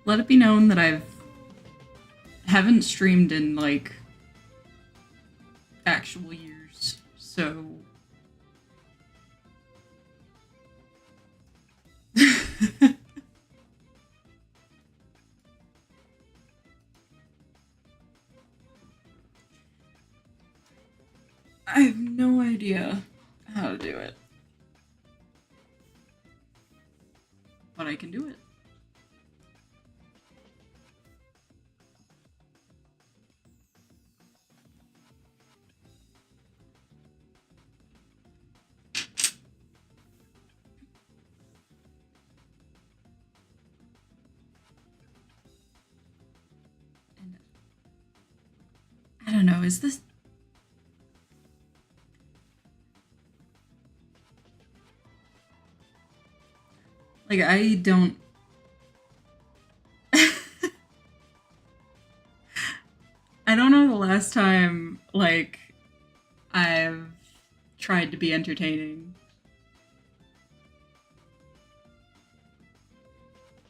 Let it be known that haven't streamed in like actual years, so I have no idea how to do it, but I can do it. And I don't know, is this like I don't I don't know the last time like I've tried to be entertaining.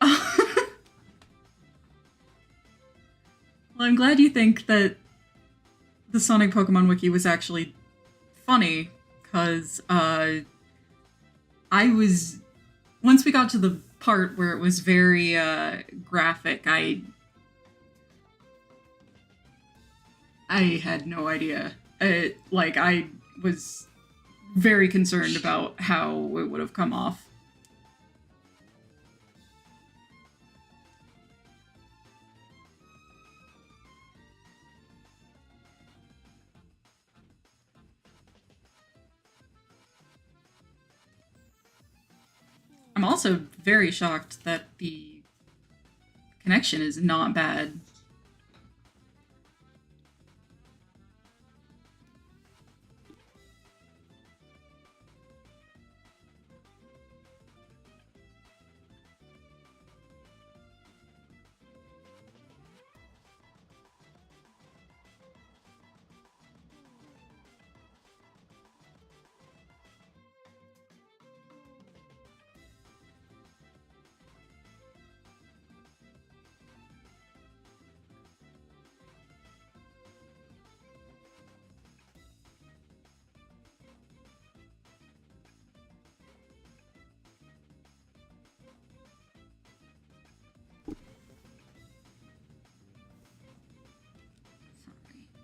Well, I'm glad you think that the Sonic Pokemon Wiki was actually funny, because I was. Once we got to the part where it was very graphic, I had no idea. I was very concerned about how it would have come off. I'm also very shocked that the connection is not bad.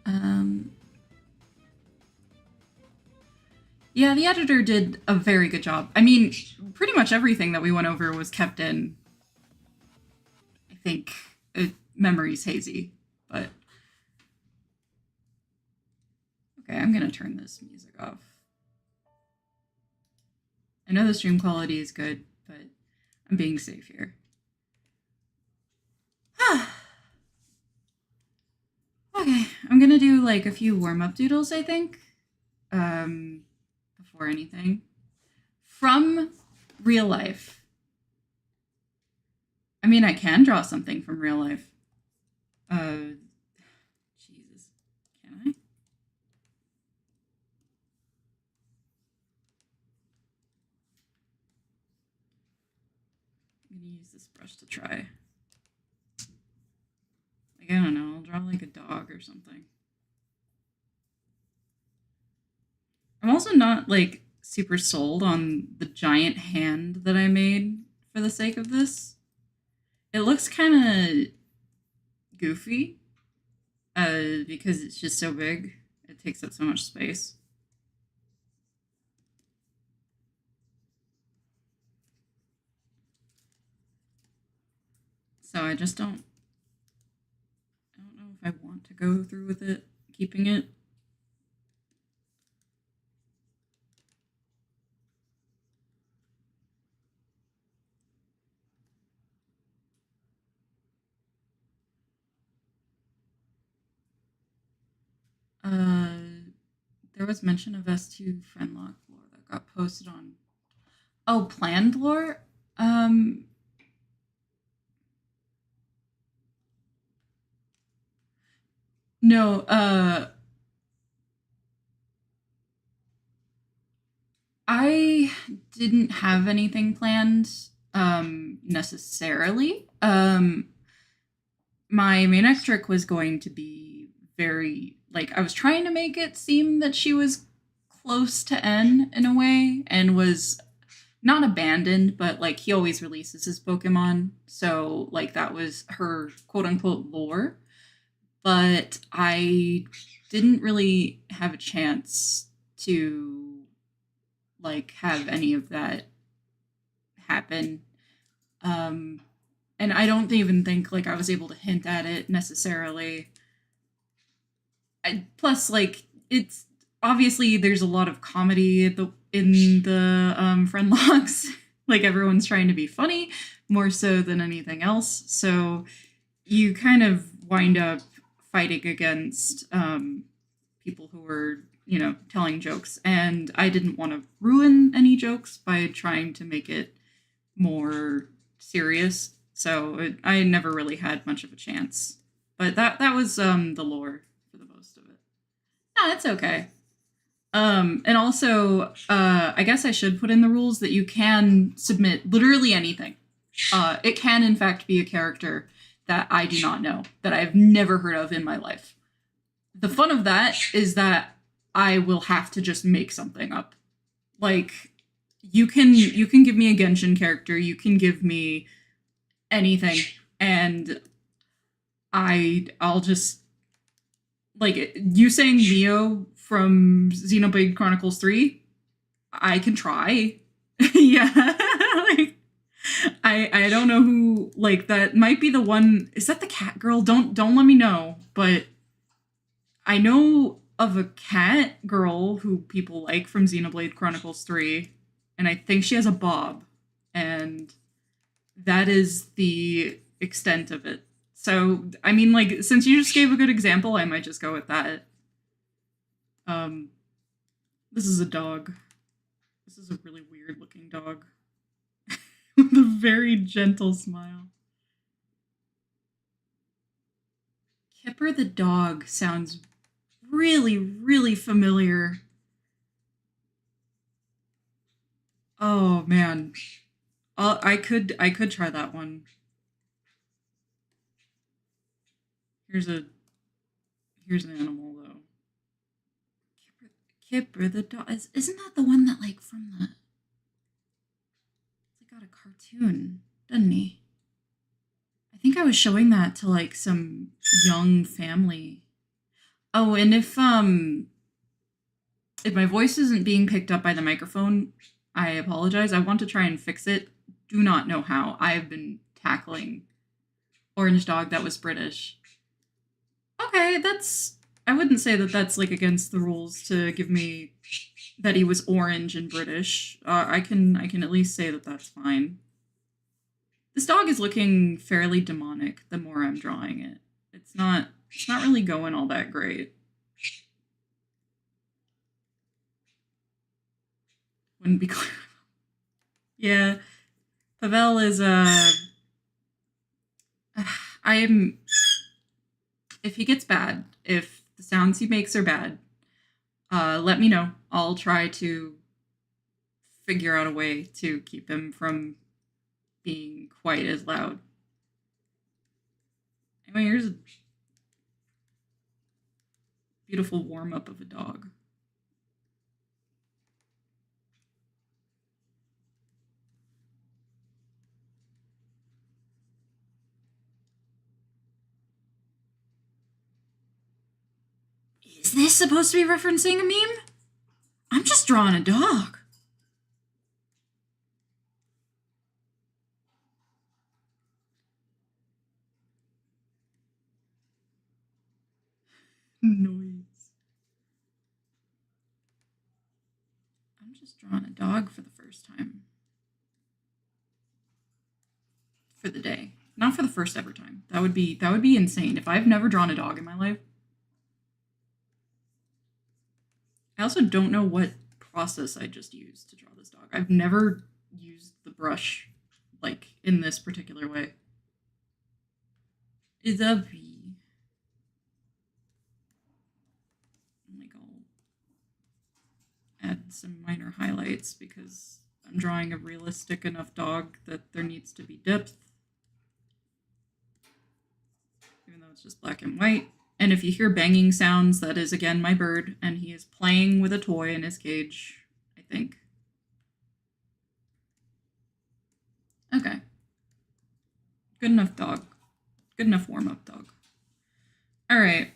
Um, yeah, the editor did a very good job. I mean, pretty much everything that we went over was kept in. I think memory's hazy, but okay, I'm gonna turn this music off. I know the stream quality is good, but I'm being safe here. Okay, I'm gonna do like a few warm-up doodles, I think, before anything. From real life. I mean, I can draw something from real life. Jesus. Can I? I'm gonna use this brush to try. Like, I don't know, I'll draw like a dog or or something. I'm also not like super sold on the giant hand that I made for the sake of this. It looks kind of goofy because it's just so big. It takes up so much space. So I just don't. I don't know if I want to go through with it, keeping it. There was mention of S2 Friendlock lore that got posted on. Oh, planned lore? No, I didn't have anything planned necessarily. My main trick was going to be very like I was trying to make it seem that she was close to N in a way and was not abandoned, but like he always releases his Pokemon, so like that was her quote unquote lore. But I didn't really have a chance to like have any of that happen. And I don't even think like I was able to hint at it necessarily. Plus, like it's obviously there's a lot of comedy in the friend logs. Like everyone's trying to be funny more so than anything else. So you kind of wind up fighting against people who were telling jokes, and I didn't want to ruin any jokes by trying to make it more serious. So I never really had much of a chance. But that was the lore for the most of it. No, it's okay. And also, I guess I should put in the rules that you can submit literally anything. It can, in fact, be a character that I do not know, that I've never heard of in my life. The fun of that is that I will have to just make something up. Like, you can give me a Genshin character, you can give me anything, and I'll just like you saying Mio from Xenoblade Chronicles 3, I can try. Yeah. Like I don't know who like that might be the one. Is that the cat girl? Don't let me know, but I know of a cat girl who people like from Xenoblade Chronicles 3, and I think she has a bob, and that is the extent of it. So, I mean, like, since you just gave a good example, I might just go with that. This is a dog. This is a really weird looking dog. With a very gentle smile. Kipper the dog sounds really, really familiar. Oh man. I could try that one. Here's an animal though. Kipper the dog. Isn't that the one that like from the? He got a cartoon, doesn't he? I think I was showing that to like some young family. Oh, and if my voice isn't being picked up by the microphone, I apologize. I want to try and fix it. Do not know how. I've been tackling Orange Dog that was British. Okay, I wouldn't say that that's like against the rules to give me that he was orange and British. I can at least say that that's fine. This dog is looking fairly demonic the more I'm drawing it. It's not really going all that great. Wouldn't be clear. Yeah. Pavel is if he gets bad, if the sounds he makes are bad, let me know. I'll try to figure out a way to keep him from being quite as loud. Anyway, beautiful warm up of a dog. Is this supposed to be referencing a meme? I'm just drawing a dog. Noise. I'm just drawing a dog for the first time. For the day. Not for the first ever time. That would be insane if I've never drawn a dog in my life. I also don't know what process I just used to draw this dog. I've never used the brush like in this particular way. It's a V. Like I'll add some minor highlights because I'm drawing a realistic enough dog that there needs to be depth. Even though it's just black and white. And if you hear banging sounds, that is again my bird, and he is playing with a toy in his cage, I think. Okay. Good enough dog. Good enough warm-up dog. Alright.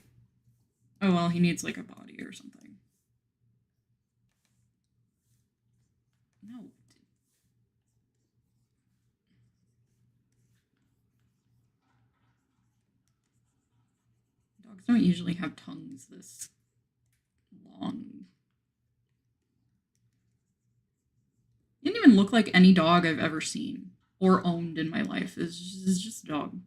Oh, well, he needs like a body or something. No. Dogs don't usually have tongues this long. He didn't even look like any dog I've ever seen or owned in my life. It's just a dog.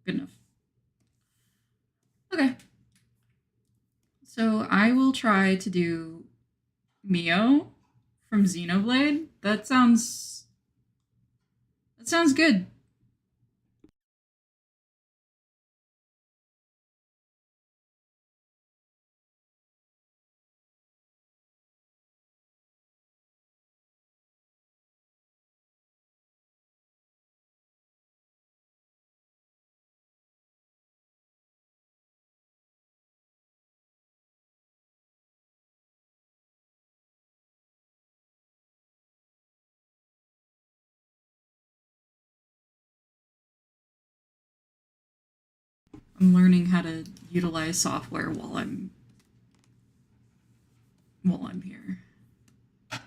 Good enough. Okay. So I will try to do Mio from Xenoblade. That sounds good. I'm learning how to utilize software while I'm here. Okay.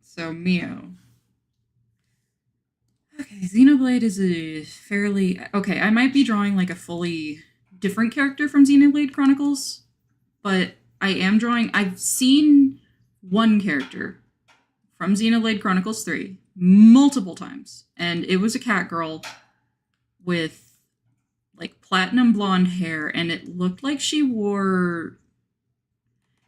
So Mio. Okay, Xenoblade is a fairly okay. I might be drawing like a fully different character from Xenoblade Chronicles, but I am drawing. I've seen one character from Xenoblade Chronicles 3 multiple times, and it was a cat girl with like platinum blonde hair, and it looked like she wore.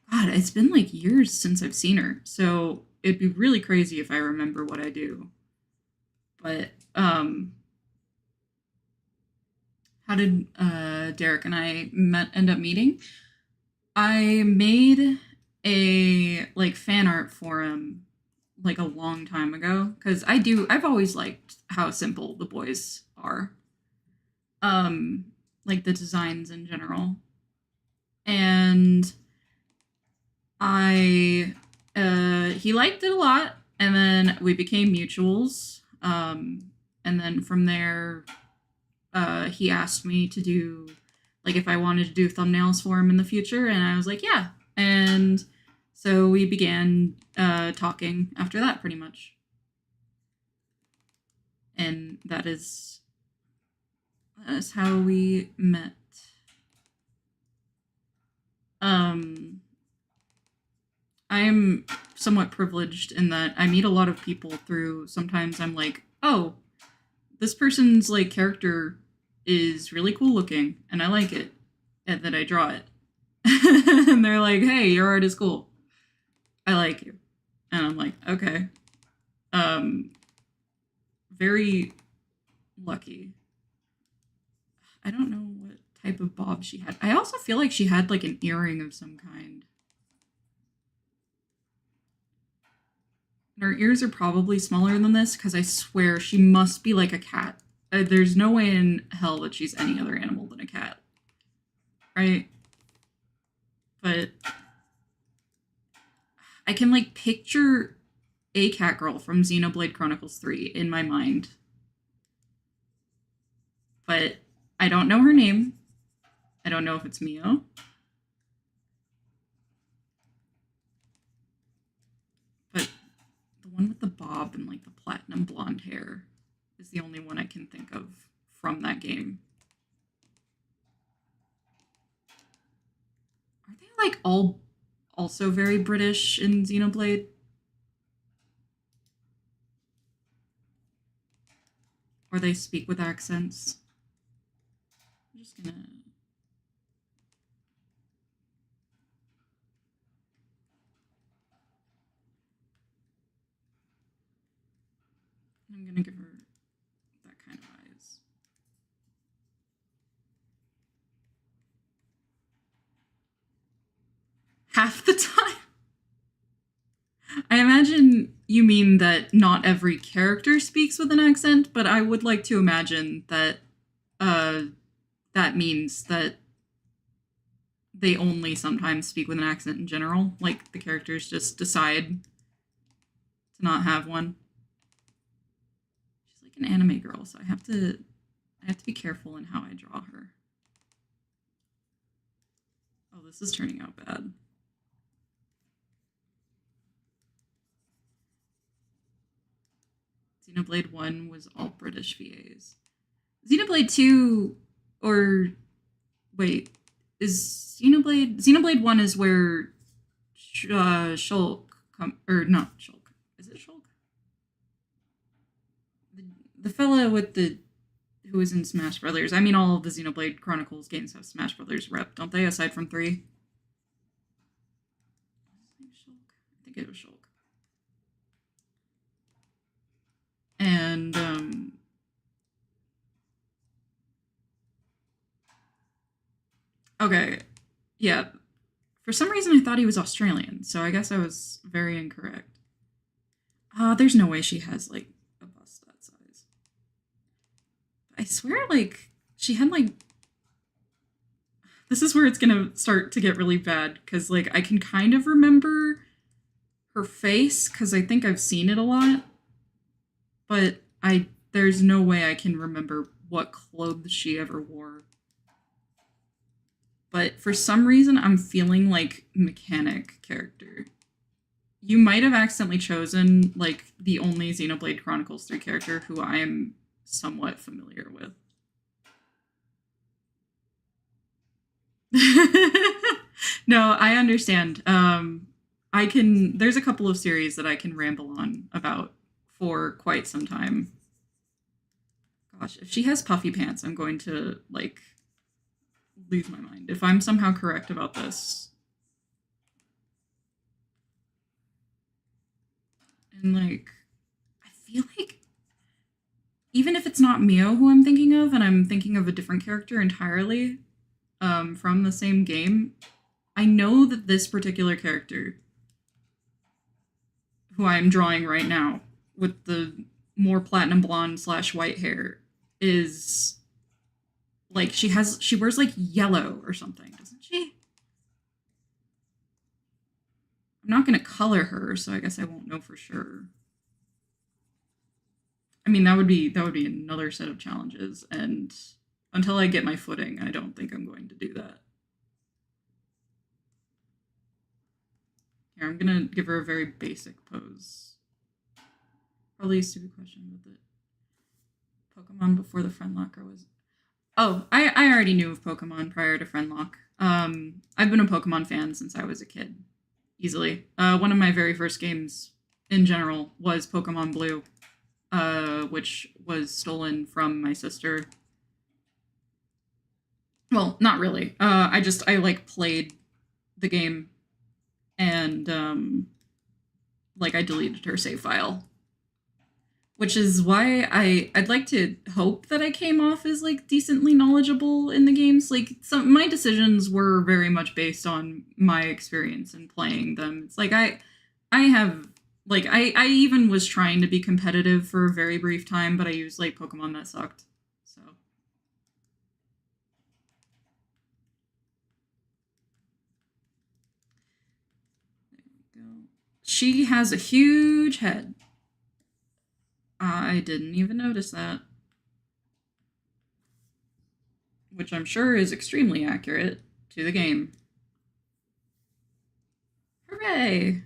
God, it's been like years since I've seen her, so it'd be really crazy if I remember what I do. But how did Derek and I end up meeting? I made a like fan art for him like a long time ago because I've always liked how simple the boys are, like the designs in general, and I he liked it a lot, and then we became mutuals, and then from there he asked me to do like if I wanted to do thumbnails for him in the future, and I was like, yeah. And so we began talking after that, pretty much. And that is how we met. I'm somewhat privileged in that I meet a lot of people through, sometimes I'm like, oh, this person's like character is really cool looking and I like it, and then I draw it. And they're like, hey, your art is cool. I like you. And I'm like, okay. Very lucky. I don't know what type of bob she had. I also feel like she had like an earring of some kind. And her ears are probably smaller than this because I swear she must be like a cat. There's no way in hell that she's any other animal than a cat. Right? But I can like picture a cat girl from Xenoblade Chronicles 3 in my mind. But I don't know her name. I don't know if it's Mio. But the one with the bob and like the platinum blonde hair is the only one I can think of from that game. Are they like all also very British in Xenoblade? Or they speak with accents? I'm just gonna... I'm gonna give her that kind of eyes. Half the time? I imagine you mean that not every character speaks with an accent, but I would like to imagine that that means that they only sometimes speak with an accent in general. Like the characters just decide to not have one. She's like an anime girl, so I have to be careful in how I draw her. Oh, this is turning out bad. Xenoblade 1 was all British VAs. Xenoblade 2, or wait, is Xenoblade 1 is where Shulk or not Shulk. Is it Shulk? The fella with who was in Smash Brothers. I mean, all of the Xenoblade Chronicles games have Smash Brothers rep, don't they? Aside from 3. Shulk? I think it was Shulk. And okay, yeah. For some reason, I thought he was Australian, so I guess I was very incorrect. There's no way she has like a bust that size. I swear, like she had like. This is where it's gonna start to get really bad because like I can kind of remember her face because I think I've seen it a lot, but there's no way I can remember what clothes she ever wore. But for some reason, I'm feeling like mechanic character. You might have accidentally chosen like the only Xenoblade Chronicles 3 character who I am somewhat familiar with. No, I understand. There's a couple of series that I can ramble on about for quite some time. Gosh, if she has puffy pants, I'm going to like lose my mind if I'm somehow correct about this. And like I feel like even if it's not Mio who I'm thinking of and I'm thinking of a different character entirely from the same game, I know that this particular character who I'm drawing right now with the more platinum blonde / white hair is like she wears like yellow or something, doesn't she? I'm not gonna color her, so I guess I won't know for sure. I mean, that would be another set of challenges, and until I get my footing, I don't think I'm going to do that. Here, I'm gonna give her a very basic pose. Probably a stupid question, but the Pokemon before the Friendlock was. Oh, I already knew of Pokemon prior to Friendlock. I've been a Pokemon fan since I was a kid, easily. One of my very first games in general was Pokemon Blue, which was stolen from my sister. Well, not really. I like played the game and like I deleted her save file. Which is why I'd like to hope that I came off as like decently knowledgeable in the games. Like my decisions were very much based on my experience in playing them. It's like I have Like, I even was trying to be competitive for a very brief time, but I used, like, Pokemon that sucked. So. There we go. She has a huge head. I didn't even notice that. Which I'm sure is extremely accurate to the game. Hooray!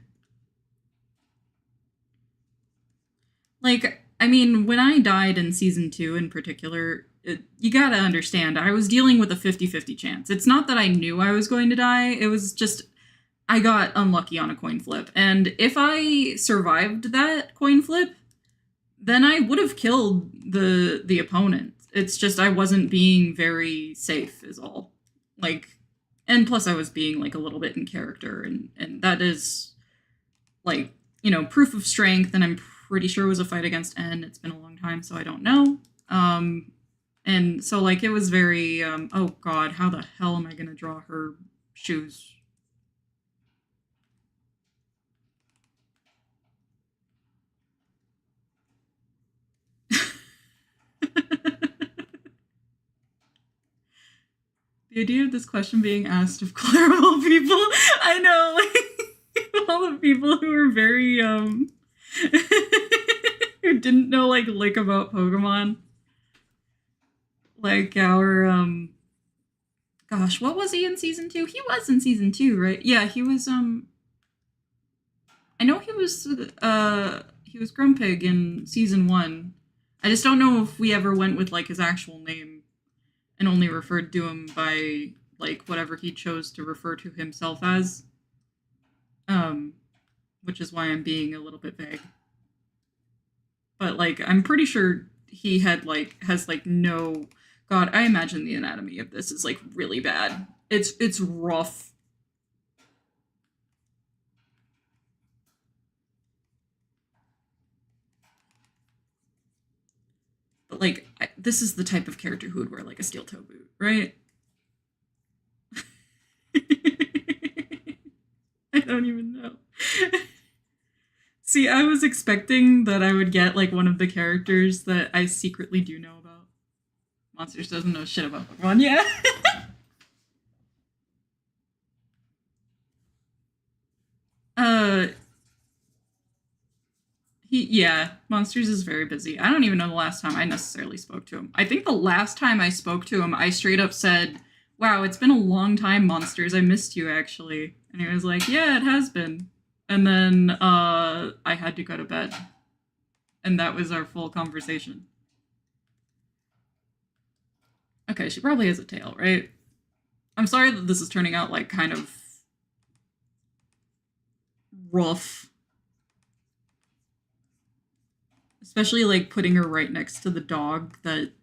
Like, I mean, when I died in season 2 in particular, you gotta understand, I was dealing with a 50-50 chance. It's not that I knew I was going to die, it was just I got unlucky on a coin flip. And if I survived that coin flip, then I would have killed the opponent. It's just I wasn't being very safe is all. Like, and plus I was being like a little bit in character, and that is like, you know, proof of strength, and I'm pretty sure it was a fight against N. It's been a long time, so I don't know. And so like it was very oh god, how the hell am I gonna draw her shoes? The idea of this question being asked of Clarabelle people, I know, like all the people who were very who didn't know like lick about Pokemon. Like our gosh, what was he in season 2? He was in season 2, right? Yeah, he was I know he was Grumpig in season 1. I just don't know if we ever went with like his actual name and only referred to him by like whatever he chose to refer to himself as. Which is why I'm being a little bit vague. But like I'm pretty sure he had like has like no god, I imagine the anatomy of this is like really bad. It's rough. But like this is the type of character who would wear like a steel toe boot, right? I don't even know. See, I was expecting that I would get like one of the characters that I secretly do know about. Monsters doesn't know shit about Pokemon. Yeah. uh yeah, Monsters is very busy. I don't even know the last time I necessarily spoke to him. I think the last time I spoke to him, I straight up said, "Wow, it's been a long time, Monsters. I missed you actually." And he was like, "Yeah, it has been." And then I had to go to bed. And that was our full conversation. Okay, she probably has a tail, right? I'm sorry that this is turning out like kind of rough. Especially like putting her right next to the dog that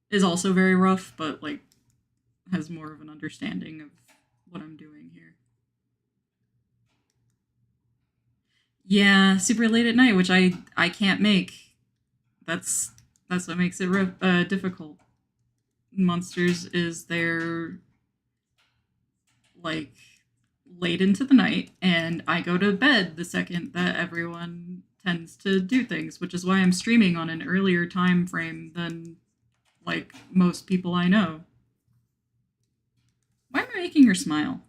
is also very rough, but like has more of an understanding of what I'm doing here. Yeah, super late at night, which I can't make. That's what makes it difficult. Monsters is their like late into the night, and I go to bed the second that everyone tends to do things, which is why I'm streaming on an earlier time frame than like most people I know. Why am I making her smile?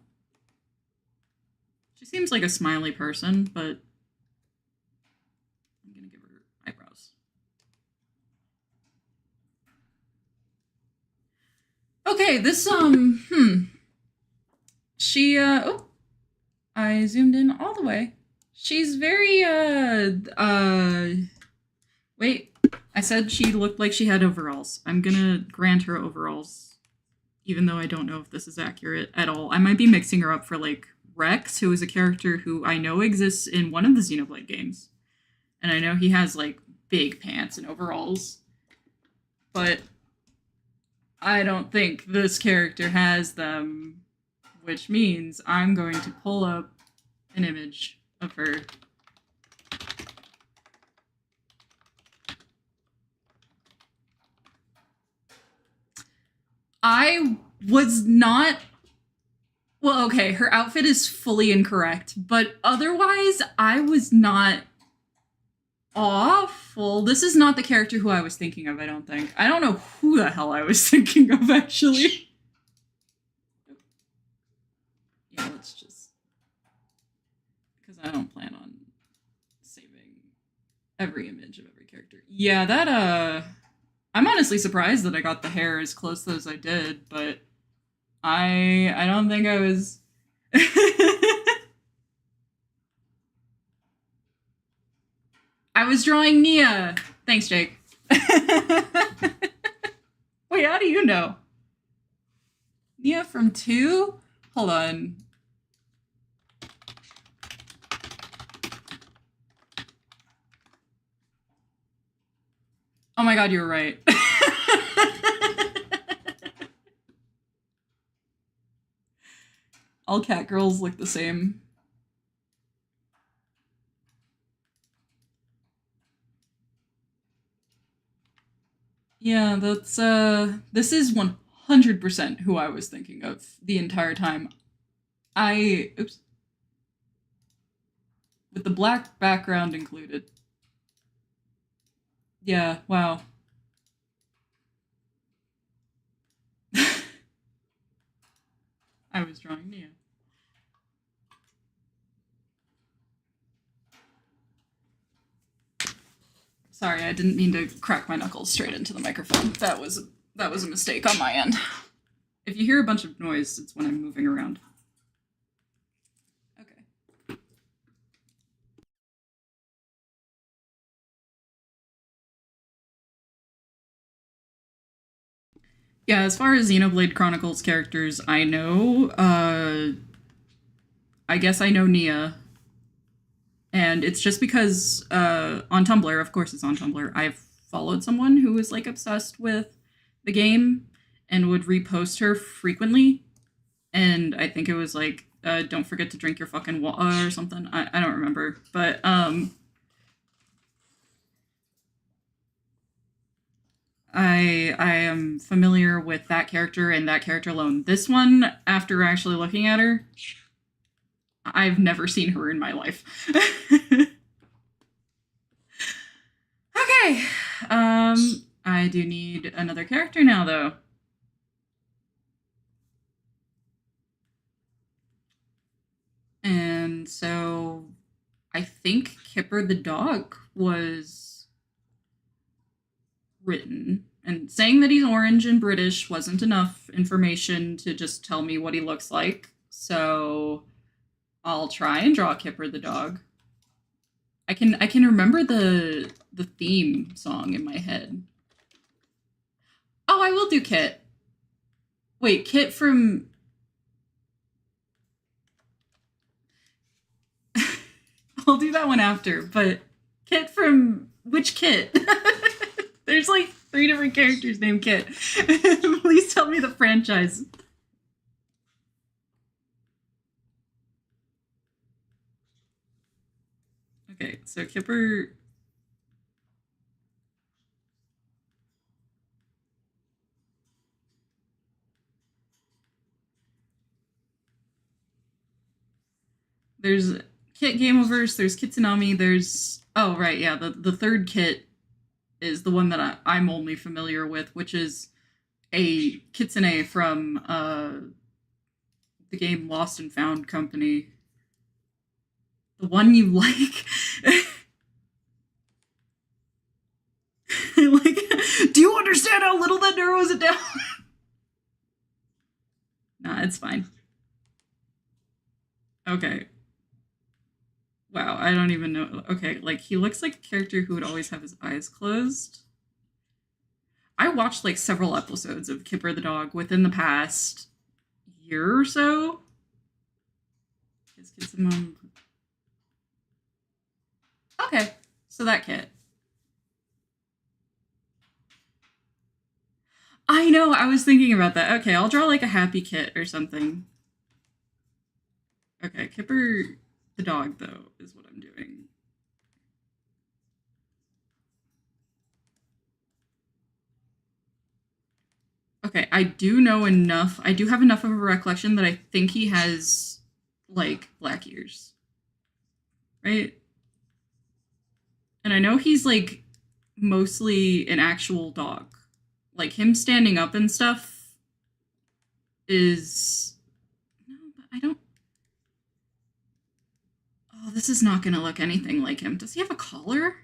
She seems like a smiley person, but I'm gonna give her eyebrows. Okay, this she oh, I zoomed in all the way. She's very wait, I said she looked like she had overalls. I'm gonna grant her overalls, even though I don't know if this is accurate at all. I might be mixing her up for like Rex, who is a character who I know exists in one of the Xenoblade games. And I know he has like big pants and overalls. But I don't think this character has them, which means I'm going to pull up an image of her. I was not Well, okay, her outfit is fully incorrect, but otherwise, I was not awful. This is not the character who I was thinking of, I don't think. I don't know who the hell I was thinking of, actually. Yeah, let's just... because I don't plan on saving every image of every character. Yeah, that, I'm honestly surprised that I got the hair as close as I did, but I don't think I was... I was drawing Nia. Thanks, Jake. Wait, how do you know? Nia from 2? Hold on. Oh my god, you were right. All cat girls look the same. Yeah, that's, this is 100% who I was thinking of the entire time. Oops. With the black background included. Yeah, wow. I was drawing Nia. Sorry, I didn't mean to crack my knuckles straight into the microphone. That was a mistake on my end. If you hear a bunch of noise, it's when I'm moving around. Okay. Yeah, as far as Xenoblade Chronicles characters, I know, I guess I know Nia. And it's just because on Tumblr, of course it's on Tumblr, I've followed someone who was like obsessed with the game and would repost her frequently. And I think it was like, don't forget to drink your fucking water or something. I don't remember. But I am familiar with that character and that character alone. This one, after actually looking at her, I've never seen her in my life. Okay. I do need another character now, though. And so I think Kipper the dog was written. And saying that he's orange and British wasn't enough information to just tell me what he looks like. So I'll try and draw Kipper the dog. I can remember the theme song in my head. Oh, I will do Kit. Wait, Kit from... I'll do that one after, but Kit from... Which Kit? There's like 3 different characters named Kit. Please tell me the franchise. Okay, so Kipper... There's Kit Gameoverse, there's Kitsunami, there's... Oh, right, yeah, the third Kit is the one that I'm only familiar with, which is a kitsune from the game Lost and Found Company. The one you like? Like, do you understand how little that narrows it down? Nah, it's fine. Okay. Wow, I don't even know. Okay, like, he looks like a character who would always have his eyes closed. I watched, like, several episodes of Kipper the dog within the past year or so. Okay, so that Kit. I know, I was thinking about that. Okay, I'll draw, like, a happy Kit or something. Okay, Kipper the dog, though, is what I'm doing. Okay, I do know enough. I do have enough of a recollection that I think he has like black ears, right? And I know he's like mostly an actual dog. Like him standing up and stuff is no, but I don't. Oh, this is not going to look anything like him. Does he have a collar?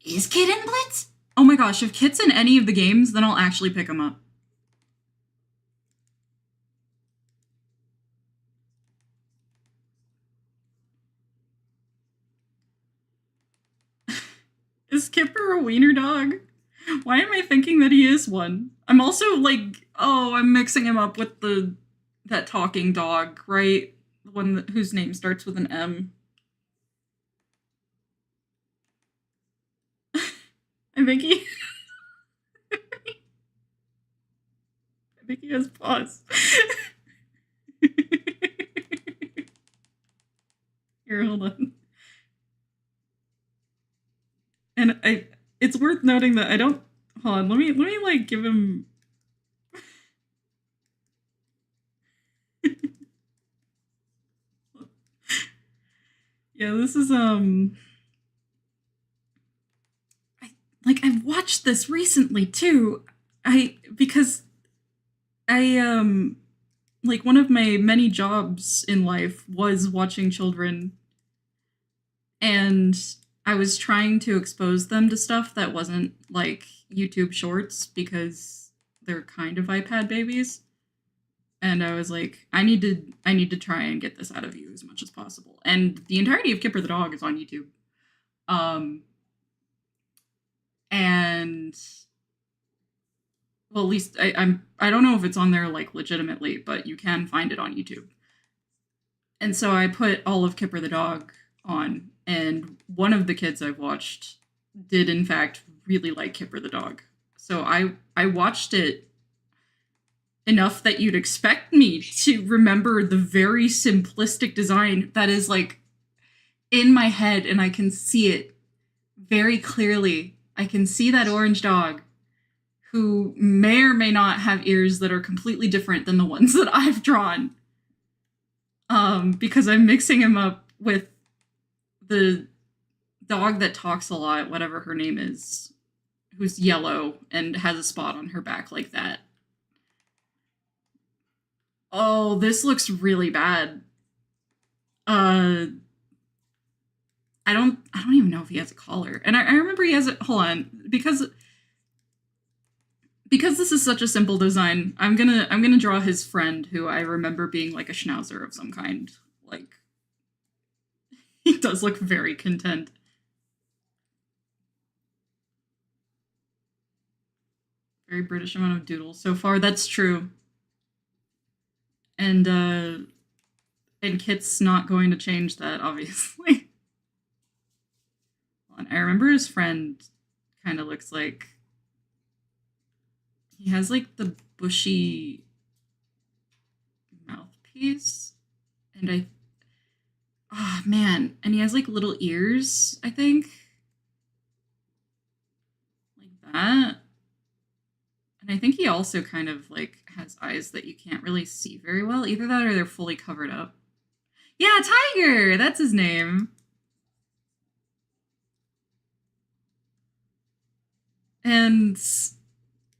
Is Kit in Blitz? Oh my gosh, if Kit's in any of the games, then I'll actually pick him up. Is Kipper a wiener dog? Why am I thinking that he is one? I'm also like, oh, I'm mixing him up with that talking dog, right? The one whose name starts with an M. I think he I think he has paws. Here, hold on. And it's worth noting that I don't hold on, let me like give him yeah, this is I've watched this recently too. Because I like one of my many jobs in life was watching children, and I was trying to expose them to stuff that wasn't like YouTube shorts because they're kind of iPad babies. And I was like, I need to try and get this out of you as much as possible. And the entirety of Kipper the dog is on YouTube. Um and well, at least I don't know if it's on there like legitimately, but you can find it on YouTube. And so I put all of Kipper the dog on, and one of the kids I've watched did in fact really like Kipper the dog. So I watched it enough that you'd expect me to remember the very simplistic design that is like in my head, and I can see it very clearly. I can see that orange dog who may or may not have ears that are completely different than the ones that I've drawn. Because I'm mixing him up with the dog that talks a lot, whatever her name is, who's yellow and has a spot on her back like that. Oh, this looks really bad. Uh I don't even know if he has a collar. And I remember he has a hold on, because this is such a simple design, I'm gonna draw his friend, who I remember being like a schnauzer of some kind. Like he does look very content. Very British amount of doodles so far. That's true. And Kit's not going to change that, obviously. I remember his friend kind of looks like he has like the bushy mouthpiece, and oh man, and he has like little ears, I think, like that. And I think he also kind of like has eyes that you can't really see very well. Either that or they're fully covered up. Yeah, Tiger! That's his name. And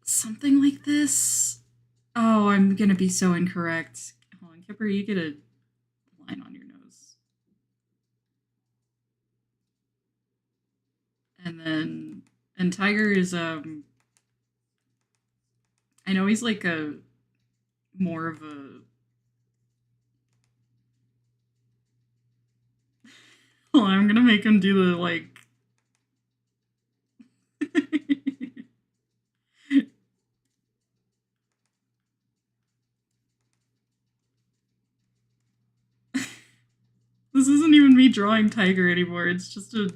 something like this. Oh, I'm gonna be so incorrect. Hold on, Kipper, you get a line on your nose. And Tiger is I know he's like a more of a hold on, I'm gonna make him do the like this isn't even me drawing Tiger anymore. It's just a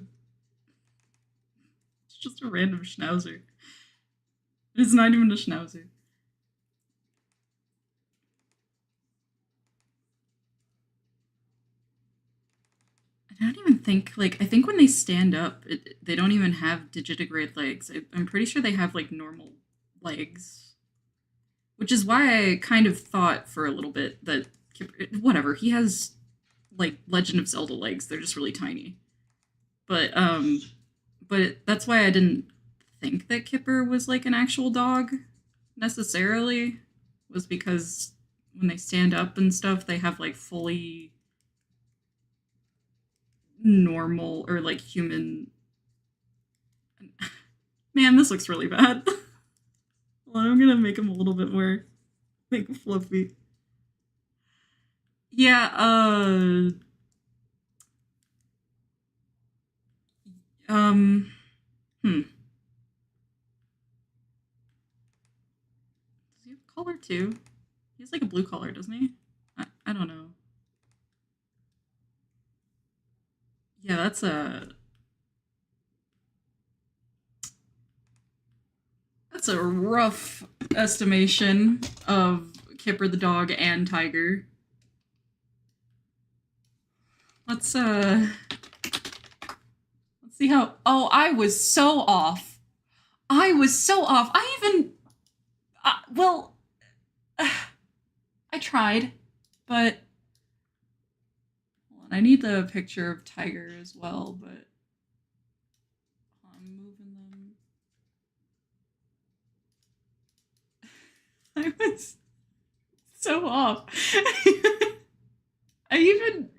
random schnauzer. It's not even a schnauzer. I don't even think, like, I think when they stand up, they don't even have digitigrade legs. I'm pretty sure they have, like, normal legs. Which is why I kind of thought for a little bit that, whatever, he has, like, Legend of Zelda legs. They're just really tiny. But that's why I didn't think that Kipper was, like, an actual dog, necessarily, was because when they stand up and stuff, they have, like, fully normal or like human. Man, this looks really bad. Well, I'm gonna make him a little bit more like fluffy. Yeah, um hmm. Does he have a collar too? He has like a blue collar, doesn't he? I don't know. Yeah, that's a rough estimation of Kipper the dog and Tiger. Let's let's see how. Oh, I was so off. I was so off. I even well, I tried, but hold on, I need the picture of Tiger as well, but I'm moving them. I was so off.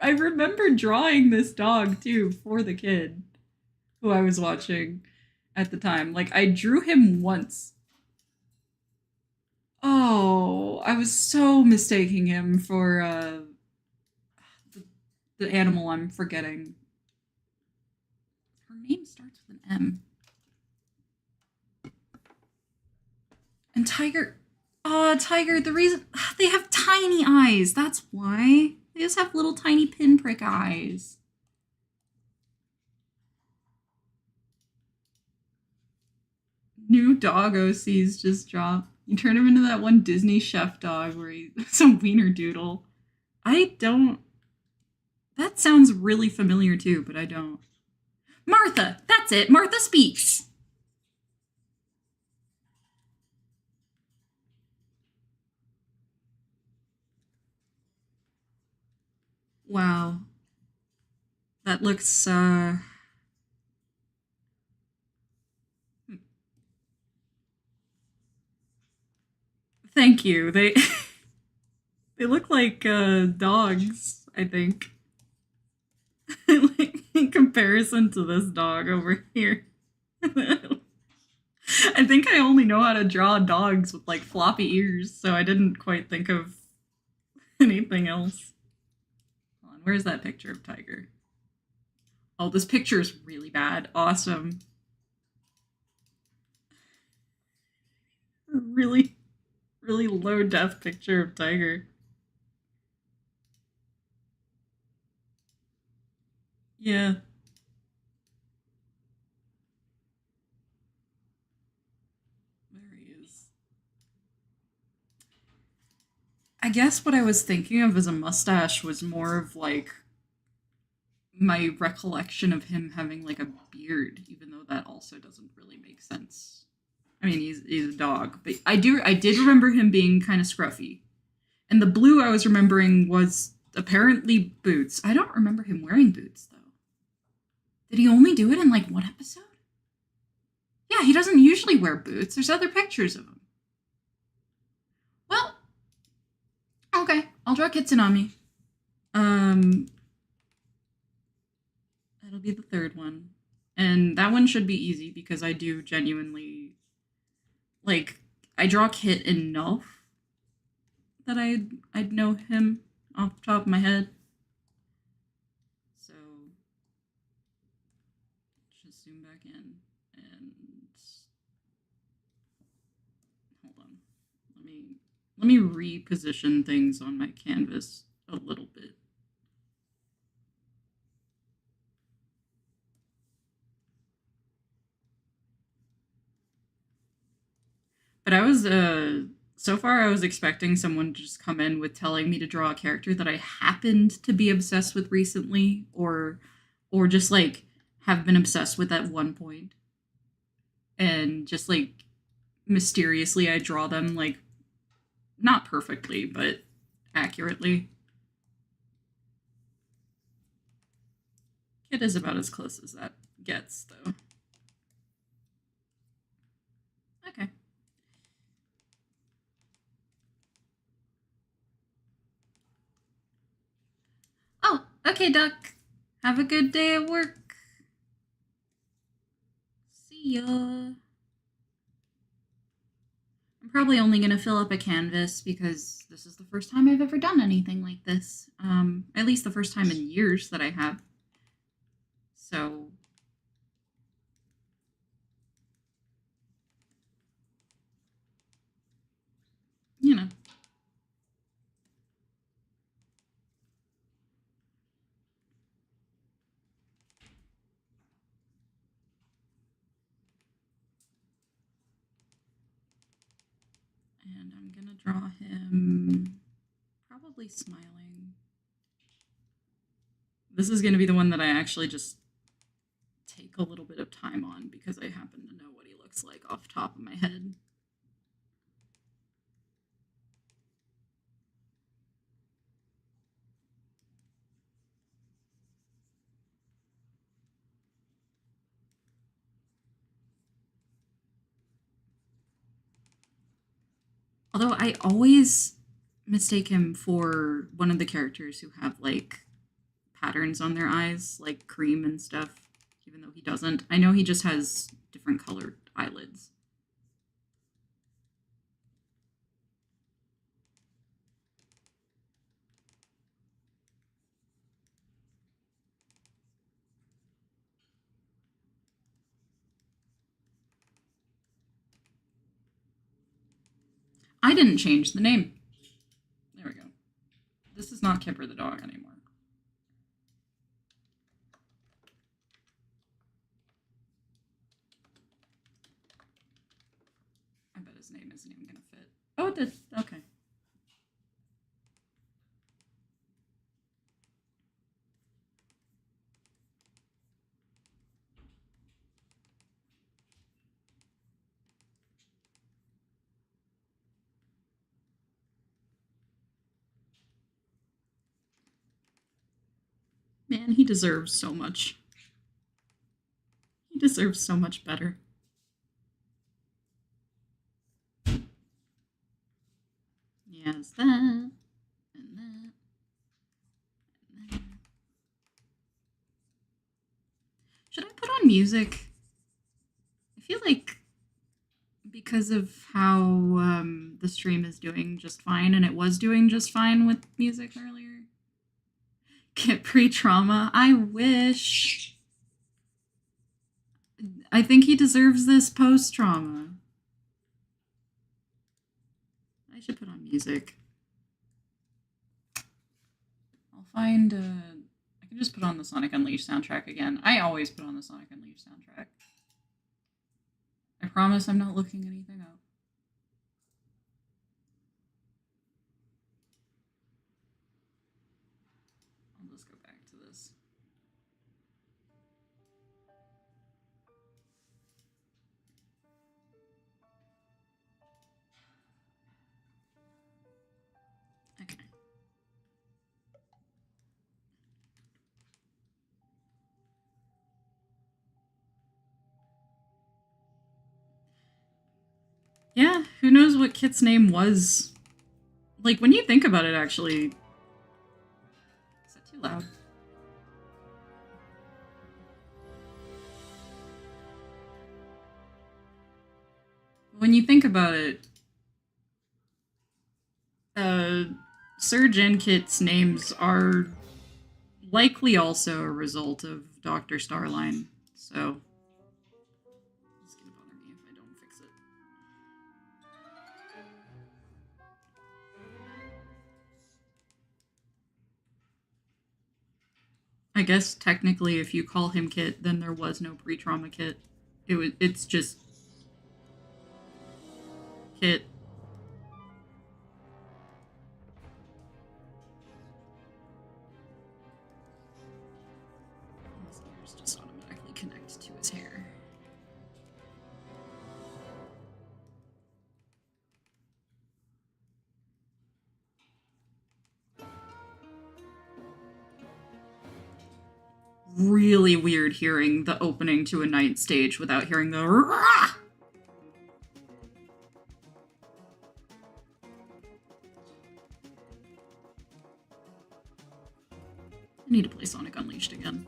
I remember drawing this dog too for the kid who I was watching at the time. Like I drew him once. Oh, I was so mistaking him for the, the animal I'm forgetting. Her name starts with an M. And Tiger, Tiger, the reason they have tiny eyes, that's why. They just have little tiny pinprick eyes. New dog OCs just dropped. You turn him into that one Disney chef dog where he's some wiener doodle. I don't. That sounds really familiar too, but I don't. Martha! That's it! Martha speaks! Wow. That looks, Thank you. They. They look like, dogs, I think. Like, in comparison to this dog over here. I think I only know how to draw dogs with like floppy ears, so I didn't quite think of anything else. Hold on, where's that picture of Tiger? Oh, this picture is really bad. Awesome. Really, really low def picture of Tiger. Yeah. There he is. I guess what I was thinking of as a mustache was more of like my recollection of him having like a beard, even though that also doesn't really make sense. I mean, he's a dog, but I did remember him being kind of scruffy, and the blue I was remembering was apparently boots. I don't remember him wearing boots though. Did he only do it in like one episode? Yeah, he doesn't usually wear boots. There's other pictures of him. Well, okay, I'll draw Kitsunami. Um, that'll be the third one, and that one should be easy because I do genuinely like I draw Kit enough that I'd know him off the top of my head. So just zoom back in and hold on. Let me reposition things on my canvas a little bit. But I was so far I was expecting someone to just come in with telling me to draw a character that I happened to be obsessed with recently, or just like have been obsessed with at one point, and just like mysteriously I draw them like not perfectly but accurately. It is about as close as that gets, though. Okay. Oh, okay, Duck. Have a good day at work. See ya. I'm probably only going to fill up a canvas because this is the first time I've ever done anything like this. At least the first time in years that I have. So, you know. And I'm going to draw him probably smiling. This is going to be the one that I actually just take a little bit of time on because I happen to know what he looks like off the top of my head. Although I always mistake him for one of the characters who have like patterns on their eyes, like cream and stuff, even though he doesn't. I know he just has different colored eyelids. I didn't change the name. There we go. This is not Kipper the dog anymore. I bet his name isn't even going to fit. Oh, it did. Okay. Man, he deserves so much. He deserves so much better. Yes, that, and that, and that. Should I put on music? I feel like because of how the stream is doing just fine, and it was doing just fine with music earlier. Get pre-trauma. I wish. I think he deserves this post-trauma. I should put on music. I'll find. I can just put on the Sonic Unleashed soundtrack again. I always put on the Sonic Unleashed soundtrack. I promise I'm not looking anything up. I'll just go back to this. Okay. Yeah, who knows what Kit's name was? Like, when you think about it, actually. Is that too loud? When you think about it, Surge and Kit's names are likely also a result of Dr. Starline, so it's gonna bother me if I don't fix it. I guess technically, if you call him Kit, then there was no pre-trauma Kit. It's just Kit. His ears just automatically connect to his hair. Really weird hearing the opening to a night stage without hearing the rah! I need to play Sonic Unleashed again.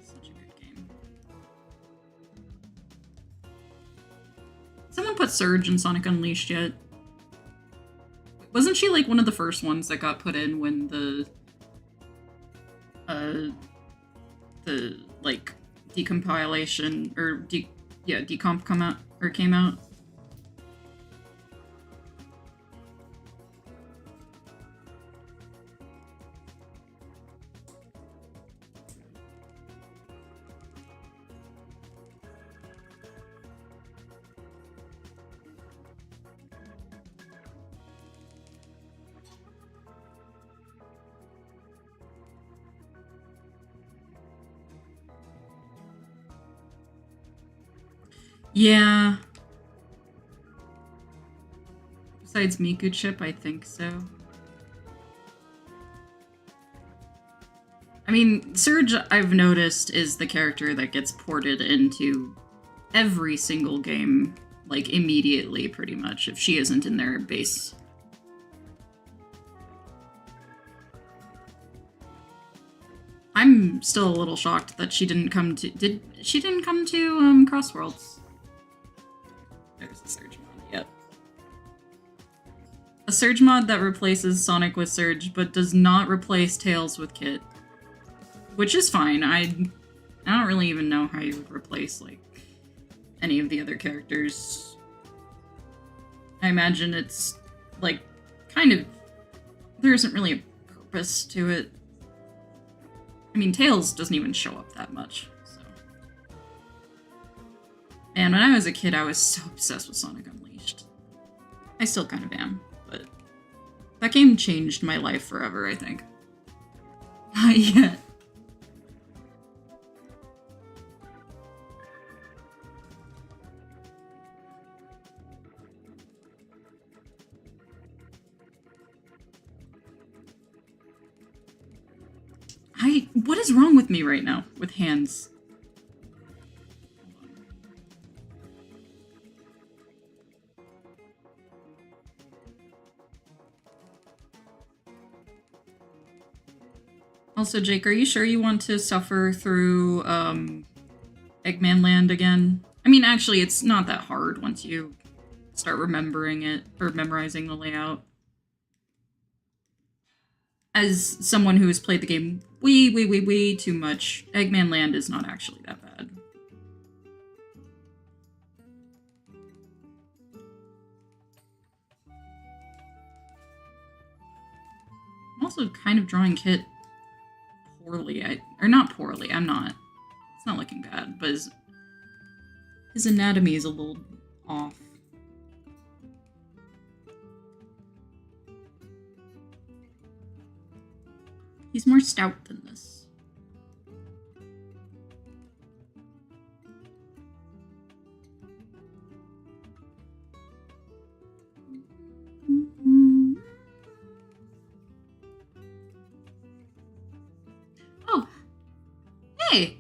Such a good game. Someone put Surge in Sonic Unleashed yet? Wasn't she like one of the first ones that got put in when the like decompilation or decomp came out? Yeah. Besides Miku Chip, I think so. I mean, Surge, I've noticed, is the character that gets ported into every single game, like, immediately, pretty much, if she isn't in their base. I'm still a little shocked that she didn't come to... She didn't come to, Crossworlds. There's a Surge mod, yep. A Surge mod that replaces Sonic with Surge, but does not replace Tails with Kit. Which is fine. I don't really even know how you would replace, like, any of the other characters. I imagine it's, like, kind of... There isn't really a purpose to it. I mean, Tails doesn't even show up that much, so... Man, when I was a kid, I was so obsessed with Sonic Unleashed. I still kind of am, but... That game changed my life forever, I think. Not yet. What is wrong with me right now with hands? Also, Jake, are you sure you want to suffer through Eggman Land again? I mean, actually, it's not that hard once you start remembering it or memorizing the layout. As someone who has played the game way too much, Eggman Land is not actually that bad. I'm also kind of drawing Kit poorly. Or not poorly, I'm not. It's not looking bad, but his anatomy is a little off. He's more stout than this. Oh, hey!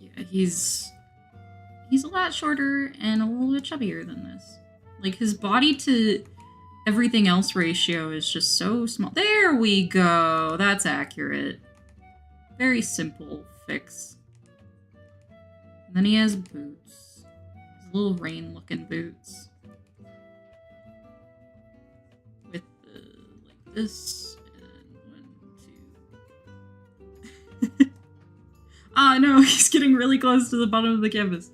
Yeah, he's a lot shorter and a little bit chubbier than this. Like, his body to everything else ratio is just so small. There we go! That's accurate. Very simple fix. And then he has boots. His little rain-looking boots. With like this, and 1, 2... Ah, no, he's getting really close to the bottom of the canvas.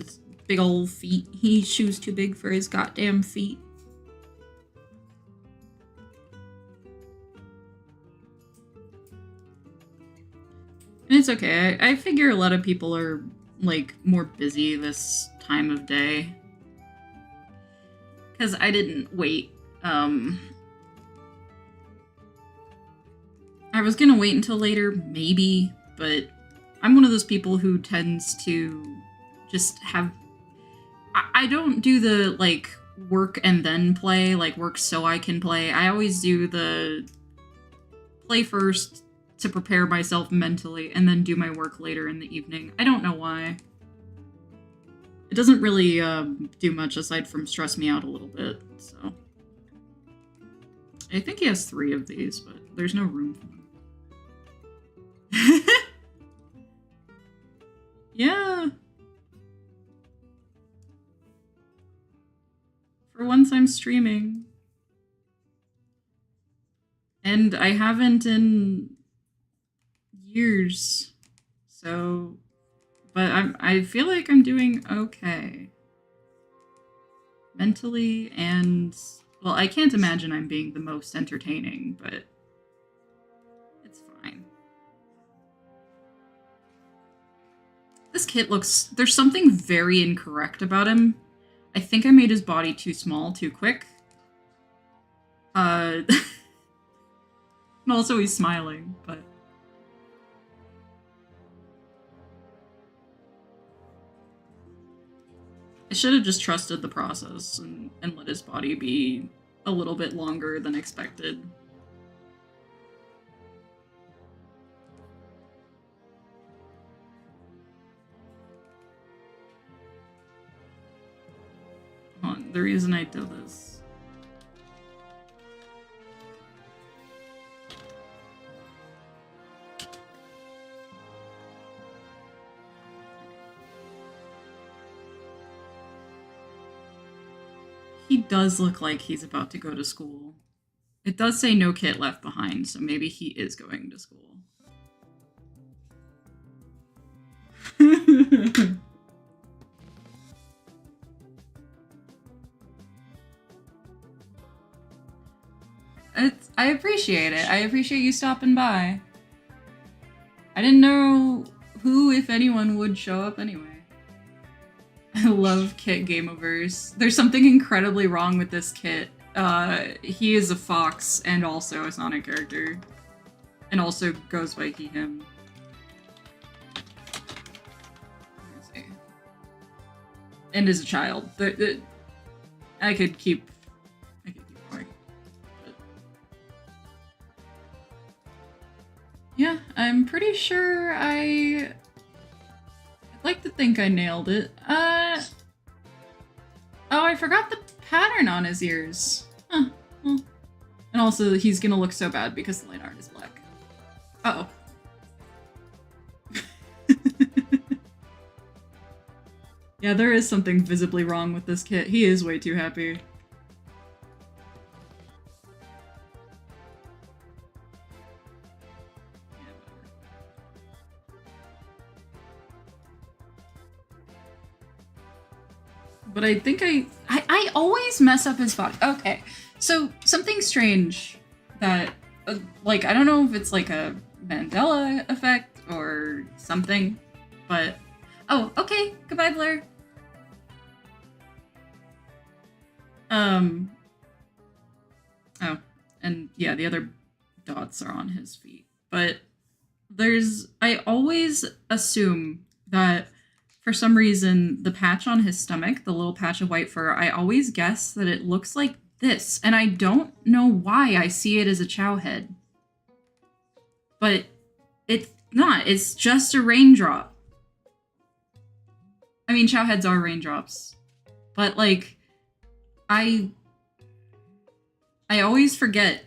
His big old feet. His shoes too big for his goddamn feet. And it's okay. I figure a lot of people are, like, more busy this time of day. Because I didn't wait. I was gonna wait until later, maybe, but I'm one of those people who tends to just have... I don't do the, like, work and then play, like, work so I can play. I always do the play first to prepare myself mentally, and then do my work later in the evening. I don't know why. It doesn't really do much aside from stress me out a little bit, so... I think he has 3 of these, but there's no room for them. Yeah. For once I'm streaming. And I haven't in years. So, but I feel like I'm doing okay. Mentally and, well, I can't imagine I'm being the most entertaining, but it's fine. This kit looks... There's something very incorrect about him. I think I made his body too small too quick. And also he's smiling, but... I should have just trusted the process and let his body be a little bit longer than expected. The reason I did this. He does look like he's about to go to school. It does say no kit left behind, so maybe he is going to school. I appreciate it. I appreciate you stopping by. I didn't know who, if anyone, would show up anyway. I love Kit Gameoverse. There's something incredibly wrong with this Kit. He is a fox and also a Sonic character. And also goes by he, him. Let's see. And is a child. I could keep going. But... yeah, I'm pretty sure I'd like to think I nailed it. Oh, I forgot the pattern on his ears. Huh. Well. And also, he's gonna look so bad because the line art is black. Uh-oh. Yeah, there is something visibly wrong with this kit. He is way too happy. But I think I always mess up his body. Okay, so something strange that, like, I don't know if it's like a Mandela effect or something, but... oh, okay, goodbye, Blair. Oh, and yeah, the other dots are on his feet. But I always assume that for some reason, the patch on his stomach, the little patch of white fur, I always guess that it looks like this. And I don't know why I see it as a Chao head. But it's not. It's just a raindrop. I mean, Chao heads are raindrops. But, like, I always forget.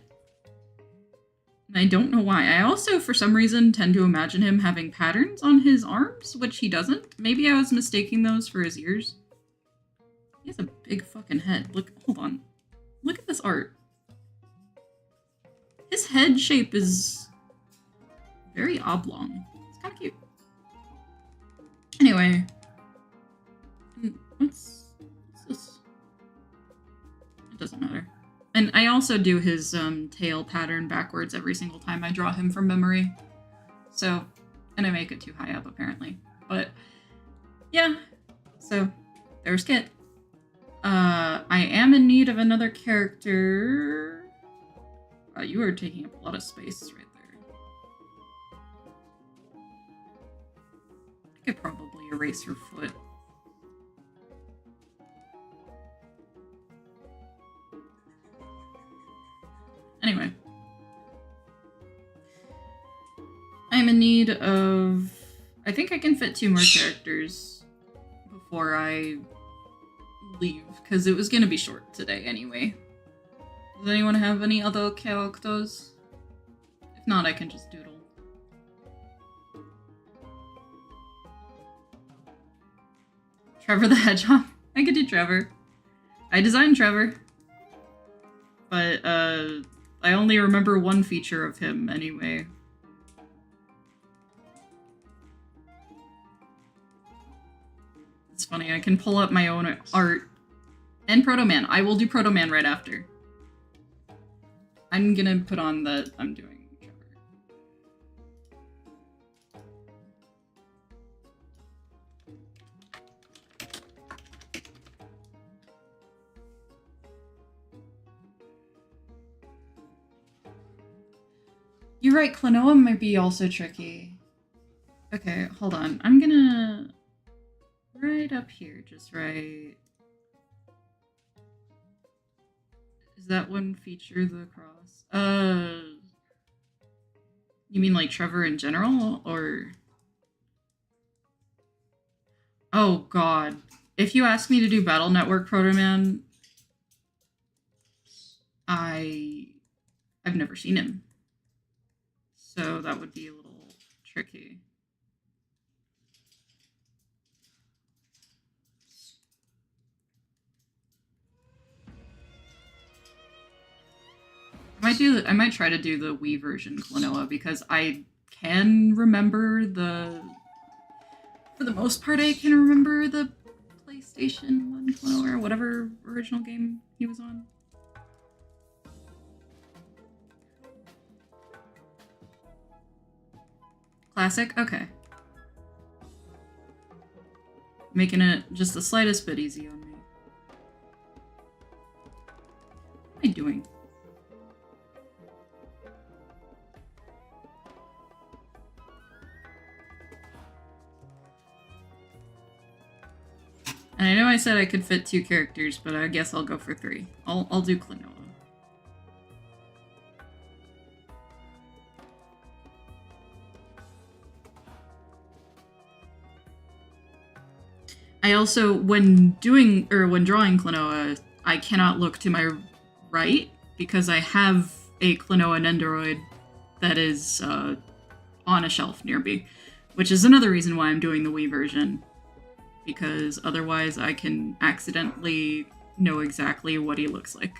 And I don't know why. I also, for some reason, tend to imagine him having patterns on his arms, which he doesn't. Maybe I was mistaking those for his ears. He has a big fucking head. Look, hold on. Look at this art. His head shape is very oblong. It's kind of cute. Anyway. What's this? It doesn't matter. And I also do his tail pattern backwards every single time I draw him from memory. So, and I make it too high up apparently. But yeah, so there's Kit. I am in need of another character. You are taking up a lot of space right there. I could probably erase her foot. Anyway. I'm in need of... I think I can fit 2 more characters before I leave, because it was going to be short today anyway. Does anyone have any other characters? If not, I can just doodle. Trevor the Hedgehog. I could do Trevor. I designed Trevor. But, I only remember one feature of him anyway. It's funny, I can pull up my own art. And Proto Man. I will do Proto Man right after. I'm gonna put on that I'm doing Trevor. You're right, Klonoa might be also tricky. Okay, hold on. I'm gonna... right up here, just right... Is that one feature the cross? You mean like Trevor in general, or? Oh god. If you ask me to do Battle Network Proto Man, I've never seen him. So that would be a little tricky. I might try to do the Wii version Klonoa because I can remember for the most part I can remember the PlayStation 1 Klonoa or whatever original game he was on. Classic? Okay. Making it just the slightest bit easy on me. What am I doing? And I know I said I could fit 2 characters, but I guess I'll go for 3. I'll do Klonoa. I also, when drawing Klonoa, I cannot look to my right because I have a Klonoa Nendoroid that is on a shelf near me, which is another reason why I'm doing the Wii version. Because otherwise I can accidentally know exactly what he looks like.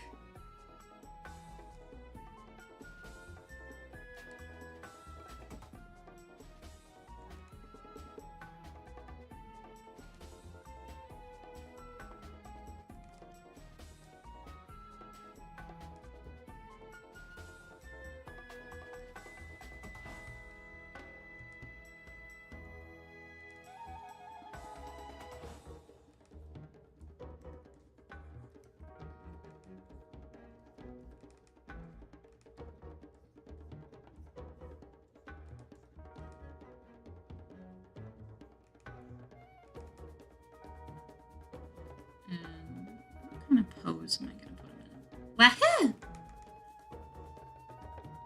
What kind of pose am I gonna put him in? Wahoo!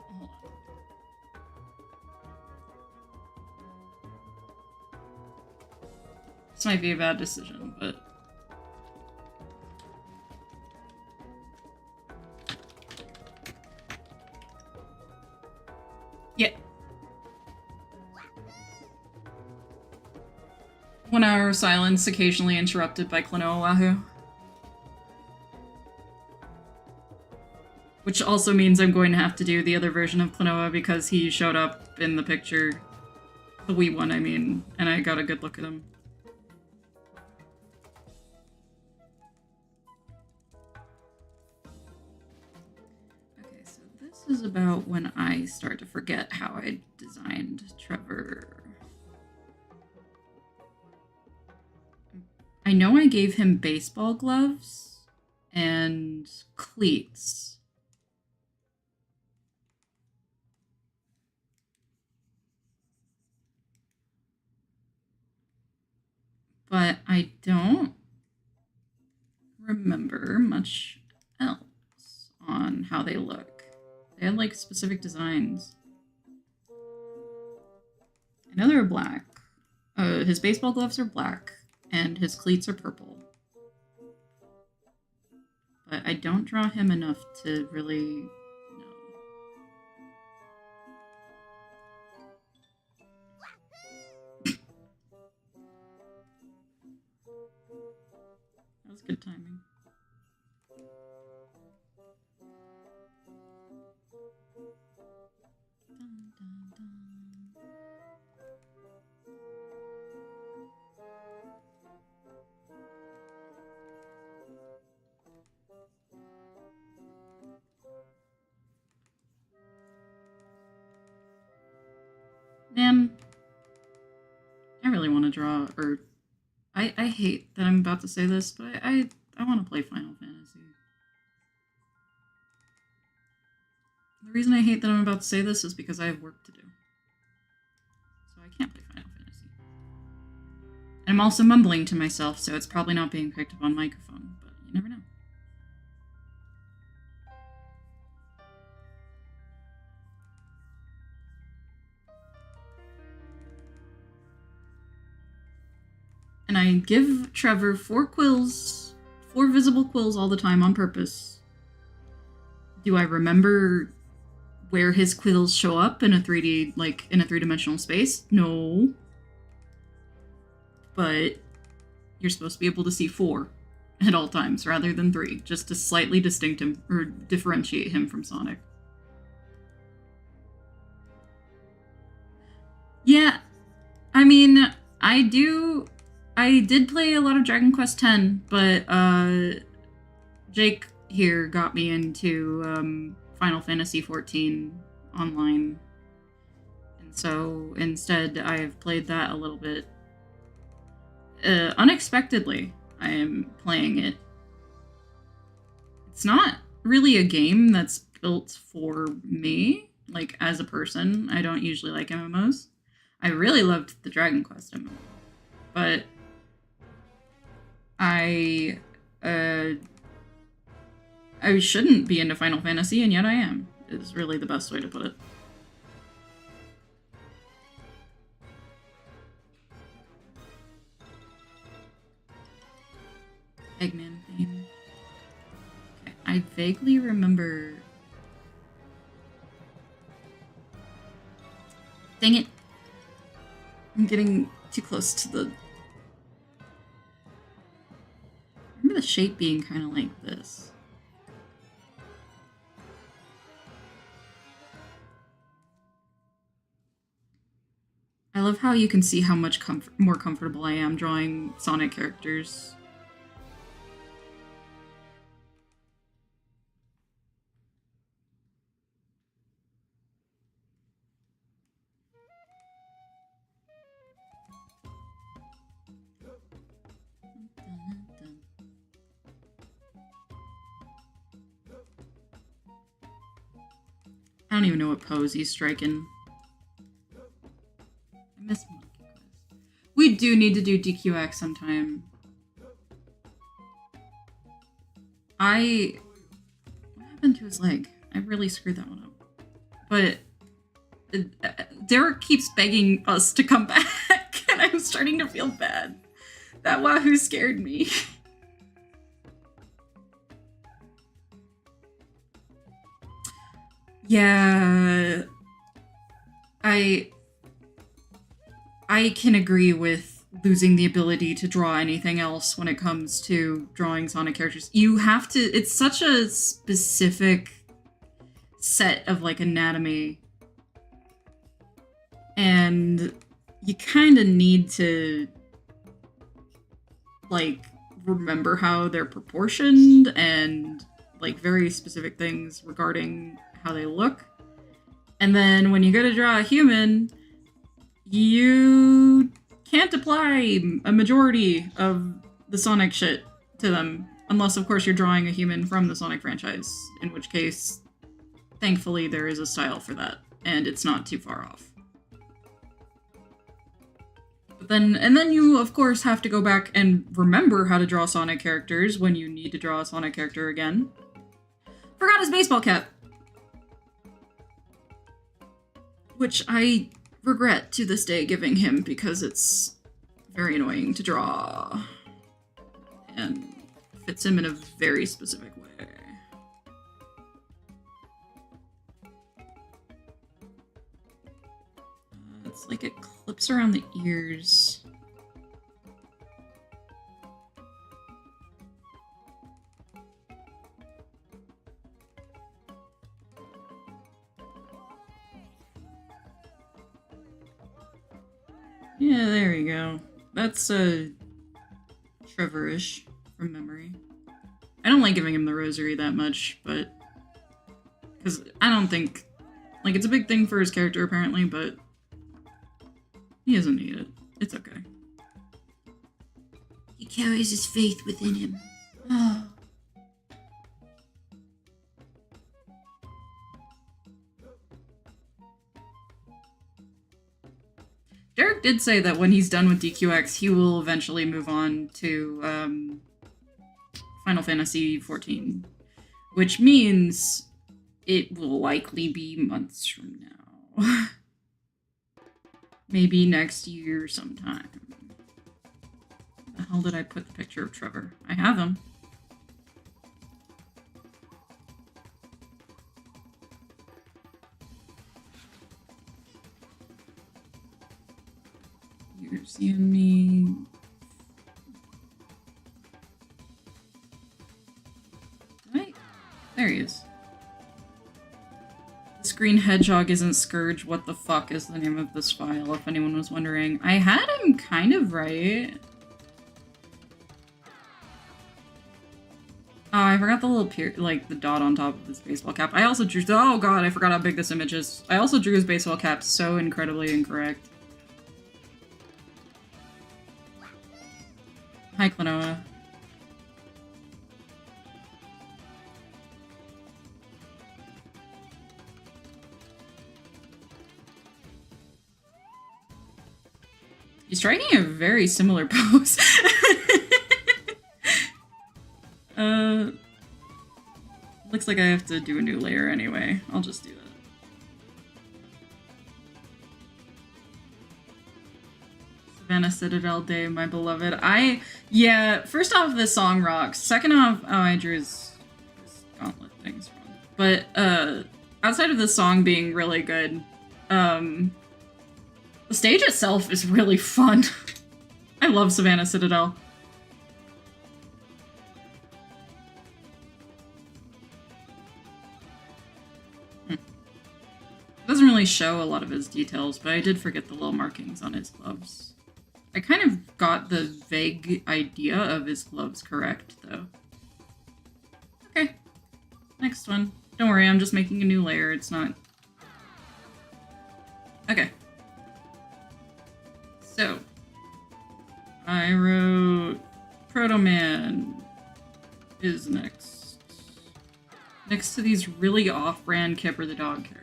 Hold on. This might be a bad decision, but... yeah. 1 hour of silence, occasionally interrupted by Klonoa Wahoo. Which also means I'm going to have to do the other version of Klonoa because he showed up in the picture. The Wii one, I mean, and I got a good look at him. This is about when I start to forget how I designed Trevor. I know I gave him baseball gloves and cleats. But I don't remember much else on how they look. They had like specific designs. I know they were black. His baseball gloves are black and his cleats are purple. But I don't draw him enough to really know. That was good timing. Dun, dun, dun. Man, I really want to draw, or I hate that I'm about to say this, but I want to play Final Fantasy. The reason I hate that I'm about to say this is because I have work to do. So I can't play Final Fantasy. And I'm also mumbling to myself, so it's probably not being picked up on microphone, but you never know. And I give Trevor 4 quills, 4 visible quills all the time on purpose. Do I remember where his quills show up in a 3D, like in a 3-dimensional space? No. But you're supposed to be able to see 4 at all times rather than 3, just to slightly distinct him or differentiate him from Sonic. Yeah, I mean, I did play a lot of Dragon Quest X, but Jake here got me into Final Fantasy XIV online. And so instead I've played that a little bit. Unexpectedly, I am playing it. It's not really a game that's built for me, like as a person. I don't usually like MMOs. I really loved the Dragon Quest MMO, but I shouldn't be into Final Fantasy, and yet I am, is really the best way to put it. Eggman theme. Okay, I vaguely remember... Dang it! I'm getting too close to the... I remember the shape being kind of like this. I love how you can see how much more comfortable I am drawing Sonic characters. I don't even know what pose he's striking. I miss Monkey Quest. We do need to do DQX sometime. What happened to his leg? I really screwed that one up. But Derek keeps begging us to come back, and I'm starting to feel bad. That Wahoo scared me. Yeah, I can agree with losing the ability to draw anything else when it comes to drawing Sonic characters. You have to, it's such a specific set of like anatomy, and you kind of need to like remember how they're proportioned and like very specific things regarding how they look. And then when you go to draw a human, you can't apply a majority of the Sonic shit to them. Unless, of course, you're drawing a human from the Sonic franchise. In which case, thankfully, there is a style for that. And it's not too far off. But then you, of course, have to go back and remember how to draw Sonic characters when you need to draw a Sonic character again. Forgot his baseball cap. Which I regret to this day giving him because it's very annoying to draw. And fits him in a very specific way. It's like it clips around the ears. Yeah, there we go. That's Trevor-ish from memory. I don't like giving him the rosary that much, but because I don't think like it's a big thing for his character apparently, but he doesn't need it. It's okay. He carries his faith within him. Oh. Derek did say that when he's done with DQX, he will eventually move on to Final Fantasy XIV, which means it will likely be months from now. Maybe next year sometime. Where the hell did I put the picture of Trevor? I have him. You're seeing me. Right? There he is. This green hedgehog isn't Scourge. What the fuck is the name of this file, if anyone was wondering? I had him kind of right. Oh, I forgot the little like the dot on top of his baseball cap. I also drew. Oh god, I forgot how big this image is. I also drew his baseball cap so incredibly incorrect. Hi, Klonoa. He's striking a very similar pose. Looks like I have to do a new layer anyway. I'll just do that. Savannah Citadel Day, my beloved. Yeah, first off, this song rocks. Second off, oh, I drew his gauntlet things wrong. But, outside of this song being really good, the stage itself is really fun. I love Savannah Citadel. Doesn't really show a lot of his details, but I did forget the little markings on his gloves. I kind of got the vague idea of his gloves correct, though. Okay. Next one. Don't worry, I'm just making a new layer. It's not... Okay. So, I wrote Proto Man is next. Next to these really off-brand Kipper the Dog characters.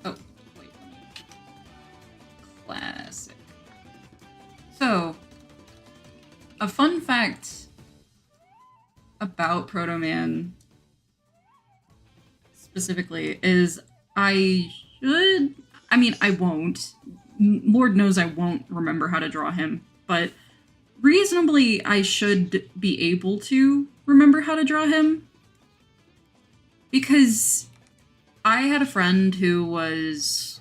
Oh, wait. Classic. So, a fun fact about Proto Man specifically is I won't. Lord knows I won't remember how to draw him, but reasonably I should be able to remember how to draw him. Because I had a friend who was...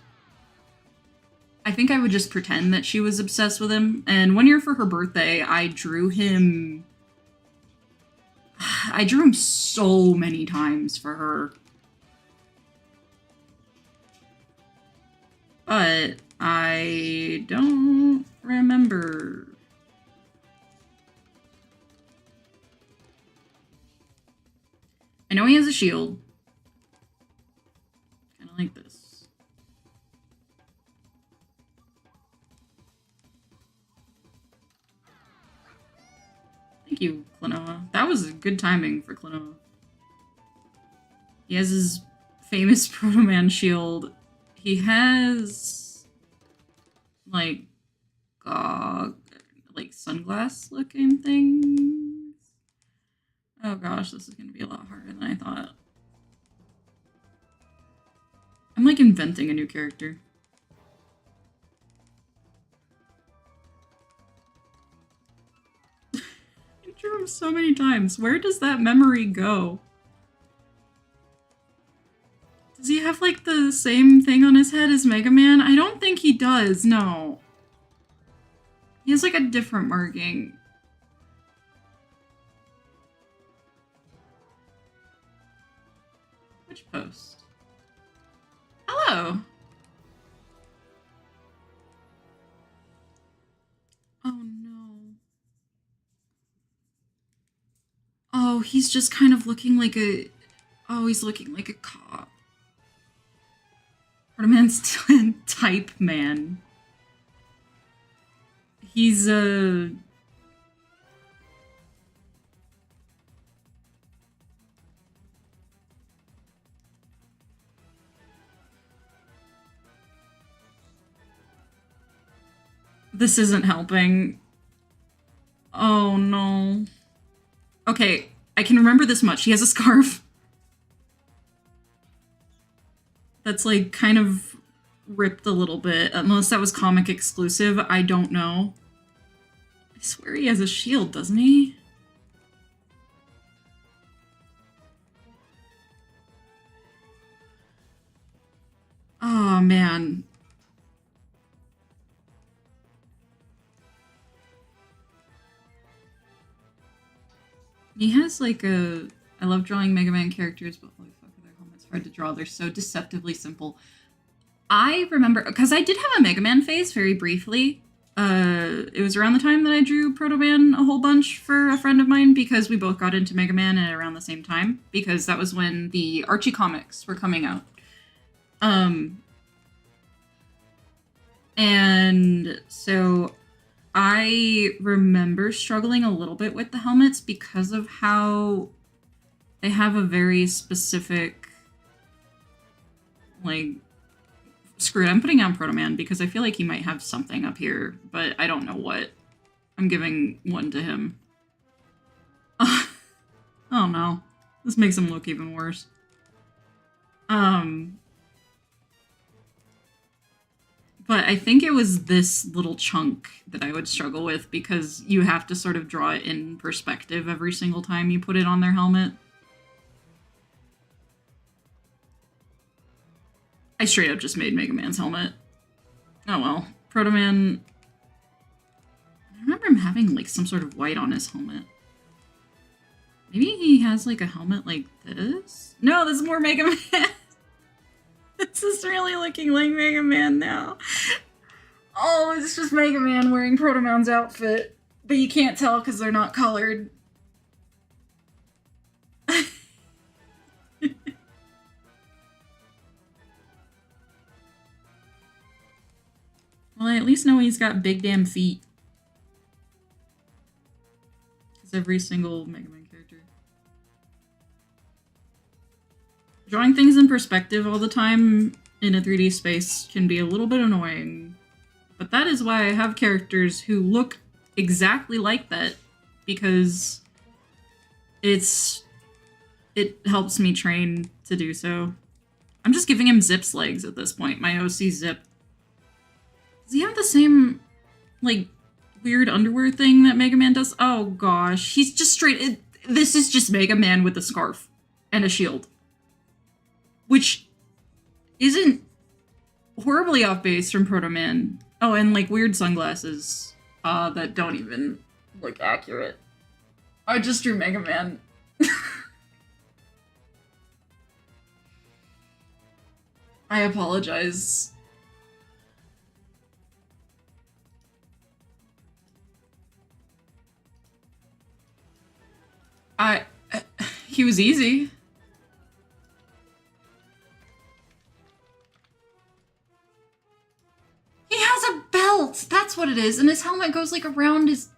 I think I would just pretend that she was obsessed with him, and one year for her birthday, I drew him so many times for her. but I don't remember. I know he has a shield. Kind of like this. Thank you, Klonoa. That was good timing for Klonoa. He has his famous Proto Man shield. He has like sunglass looking things. Oh gosh, this is gonna be a lot harder than I thought. I'm like inventing a new character. I drew him so many times. Where does that memory go? Does he have like the same thing on his head as Mega Man? I don't think he does, no. He has like a different marking. Which post? Hello! Oh no. Oh, he's just kind of looking like a... Oh, he's looking like a cop. Proto Man's type man. He's a... This isn't helping. Oh no. Okay, I can remember this much. He has a scarf. That's like kind of ripped a little bit. Unless that was comic exclusive, I don't know. I swear he has a shield, doesn't he? Oh man. He has like a... I love drawing Mega Man characters, but holy fuck, are their helmets hard to draw. They're so deceptively simple. I remember, because I did have a Mega Man phase very briefly. It was around the time that I drew Proto Man a whole bunch for a friend of mine, because we both got into Mega Man at around the same time, because that was when the Archie comics were coming out. And so I remember struggling a little bit with the helmets because of how they have a very specific, like, screw it, I'm putting down Proto Man because I feel like he might have something up here, but I don't know what. I'm giving one to him. Oh no. This makes him look even worse. But I think it was this little chunk that I would struggle with because you have to sort of draw it in perspective every single time you put it on their helmet. I straight up just made Mega Man's helmet. Oh well. Proto Man... I remember him having like some sort of white on his helmet. Maybe he has like a helmet like this? No, this is more Mega Man! This is really looking like Mega Man now. Oh, it's just Mega Man wearing Proto Man's outfit. But you can't tell because they're not colored. Well, I at least know he's got big damn feet. Because every single Mega Man character. Drawing things in perspective all the time in a 3D space can be a little bit annoying. But that is why I have characters who look exactly like that. Because it helps me train to do so. I'm just giving him Zip's legs at this point. My OC Zip. Does he have the same, like, weird underwear thing that Mega Man does? Oh gosh, he's just straight... This is just Mega Man with a scarf and a shield. Which isn't horribly off base from Proto Man. Oh, and like weird sunglasses that don't even look accurate. I just drew Mega Man. I apologize. he was easy. He has a belt! That's what it is. And his helmet goes like around his...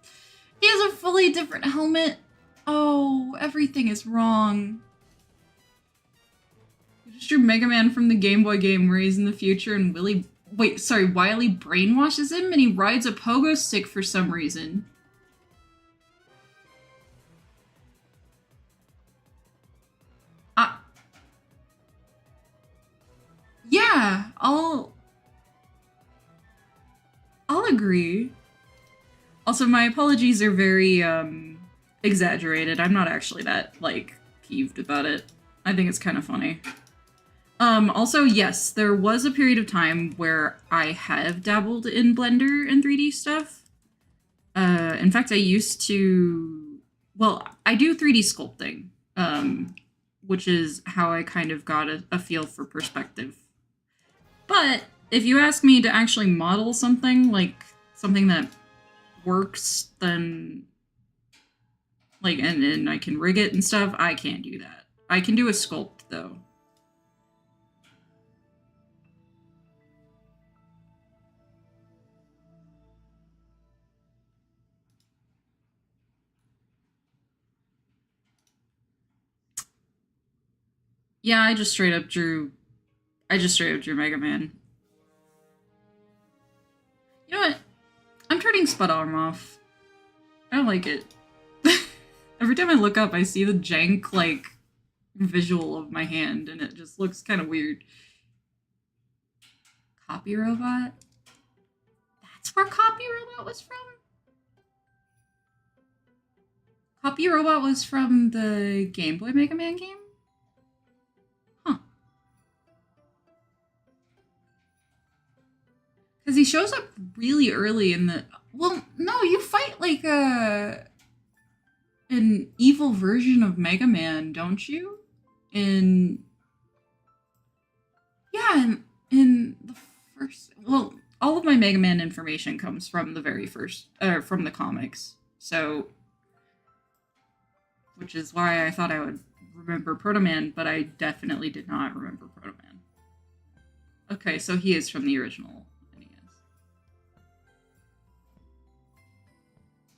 He has a fully different helmet. Oh, everything is wrong. You just drew Mega Man from the Game Boy game where he's in the future and Wily brainwashes him and he rides a pogo stick for some reason. Yeah, I'll agree. Also, my apologies are very, exaggerated. I'm not actually that, like, peeved about it. I think it's kind of funny. Also, yes, there was a period of time where I have dabbled in Blender and 3D stuff. In fact, I used to... Well, I do 3D sculpting, which is how I kind of got a feel for perspective. But if you ask me to actually model something, like something that works, then like and I can rig it and stuff, I can't do that. I can do a sculpt though. Yeah, I just straight up drew Mega Man. You know what? I'm turning Spud Arm off. I don't like it. Every time I look up, I see the jank, like, visual of my hand, and it just looks kind of weird. Copy Robot? That's where Copy Robot was from? Copy Robot was from the Game Boy Mega Man game? Huh. Because he shows up really early in the... Well, no, you fight, like, an evil version of Mega Man, don't you? Yeah, in the first... Well, all of my Mega Man information comes from the very first... from the comics. So... Which is why I thought I would remember Proto Man, but I definitely did not remember Proto Man. Okay, so he is from the original NES.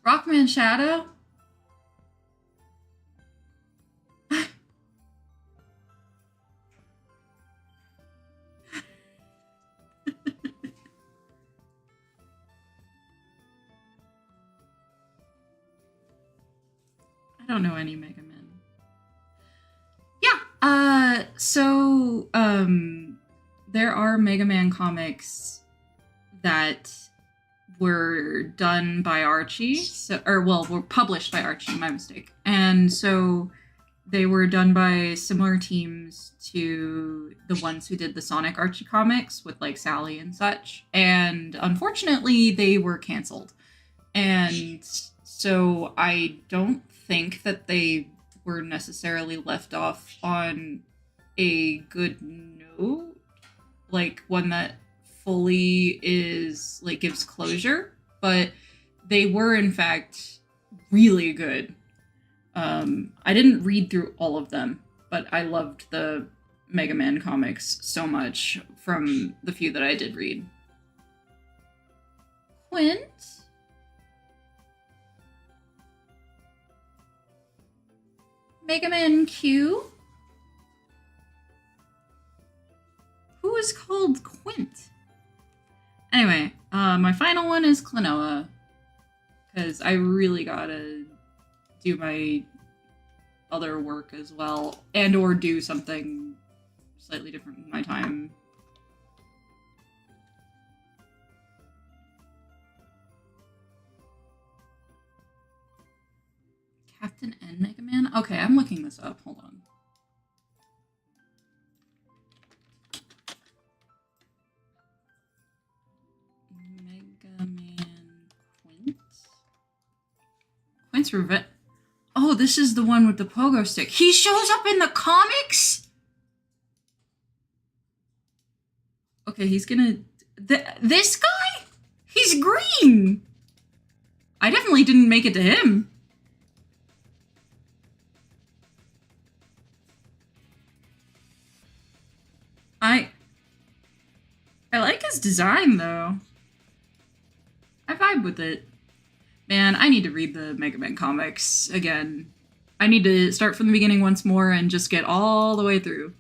Rockman Shadow? I don't know any Mega Man. Yeah, there are Mega Man comics that were done by Archie, were published by Archie, my mistake. And so they were done by similar teams to the ones who did the Sonic Archie comics with, like, Sally and such. And unfortunately, they were canceled. And so I don't think that they were necessarily left off on a good note, like one that fully is like gives closure, but they were in fact really good. I didn't read through all of them, but I loved the Mega Man comics so much from the few that I did read. Quint? Mega Man Q? Who is called Quint? Anyway, my final one is Klonoa, because I really gotta do my other work as well, and or do something slightly different with my time. Captain N Mega Man? Okay, I'm looking this up. Hold on. Mega Man Quint? Quint's Revenge. Oh, this is the one with the pogo stick. He shows up in the comics? Okay, he's gonna... This guy? He's green! I definitely didn't make it to him. I like his design, though. I vibe with it. Man, I need to read the Mega Man comics again. I need to start from the beginning once more and just get all the way through.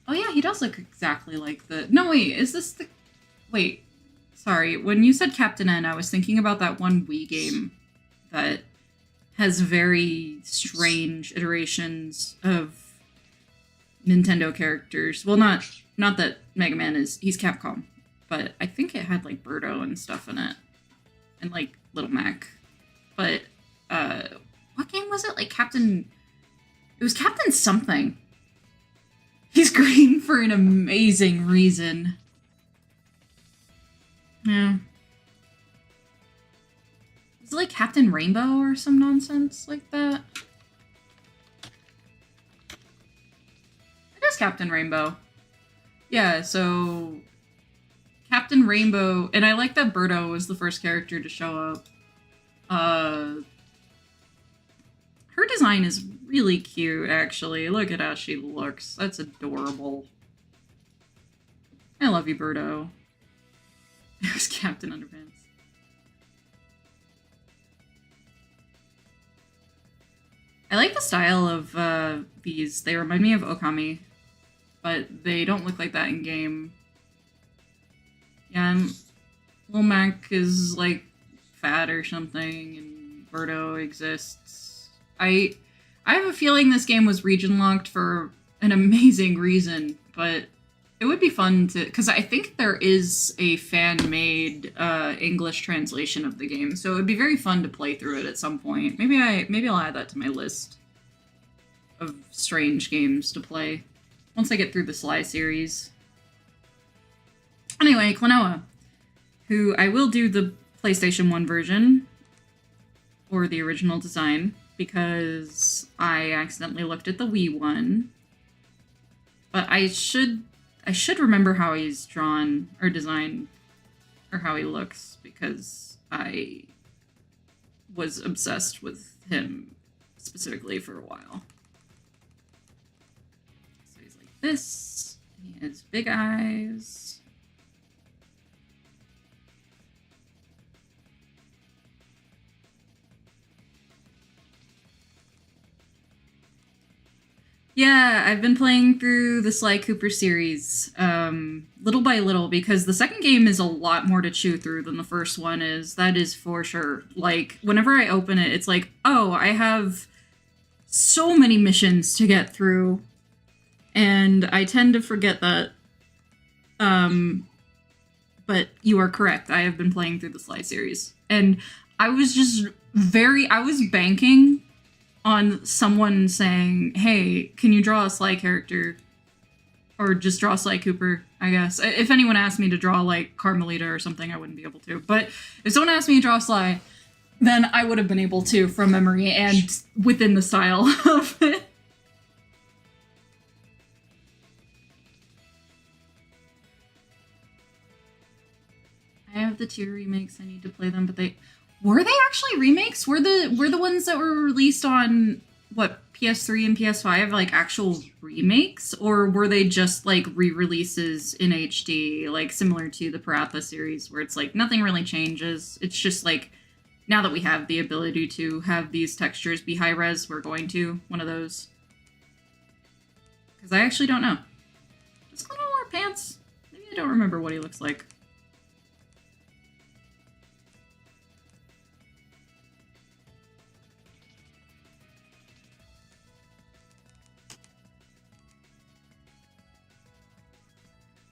Oh yeah, he does look exactly like the... No, wait, is this the... Wait, sorry. When you said Captain N, I was thinking about that one Wii game that has very strange iterations of Nintendo characters. Well, not that Mega Man he's Capcom, but I think it had like Birdo and stuff in it. And like Little Mac. But what game was it? Like Captain... It was Captain something. He's green for an amazing reason. Yeah. Is it like Captain Rainbow or some nonsense like that? It is Captain Rainbow. Yeah, so... Captain Rainbow... And I like that Birdo was the first character to show up. Her design is really cute, actually. Look at how she looks. That's adorable. I love you, Birdo. It was Captain Underpants. I like the style of these. They remind me of Okami, but they don't look like that in game. Yeah, and Lil Mac is like fat or something, and Birdo exists. I have a feeling this game was region locked for an amazing reason, but it would be fun to... Because I think there is a fan-made English translation of the game, so it would be very fun to play through it at some point. Maybe I'll add that to my list of strange games to play once I get through the Sly series. Anyway, Klonoa, who I will do the PlayStation 1 version, or the original design, because I accidentally looked at the Wii one. But I should remember how he's drawn or designed, or how he looks, because I was obsessed with him specifically for a while. So he's like this. He has big eyes. Yeah, I've been playing through the Sly Cooper series, little by little, because the second game is a lot more to chew through than the first one is. That is for sure. Like, whenever I open it, it's like, oh, I have so many missions to get through, and I tend to forget that. But you are correct. I have been playing through the Sly series, and I was banking on someone saying, hey, can you draw a Sly character? Or just draw Sly Cooper, I guess. If anyone asked me to draw, like, Carmelita or something, I wouldn't be able to. But if someone asked me to draw Sly, then I would have been able to from memory and within the style of it. I have the 2 remakes. I need to play them, but were they actually remakes? Were the ones that were released on what, PS3 and PS5 like actual remakes, or were they just like re-releases in HD, like similar to the Paratha series, where it's like nothing really changes? It's just like, now that we have the ability to have these textures be high res, we're going to one of those. Because I actually don't know. Does Klonoa wear pants? Maybe I don't remember what he looks like.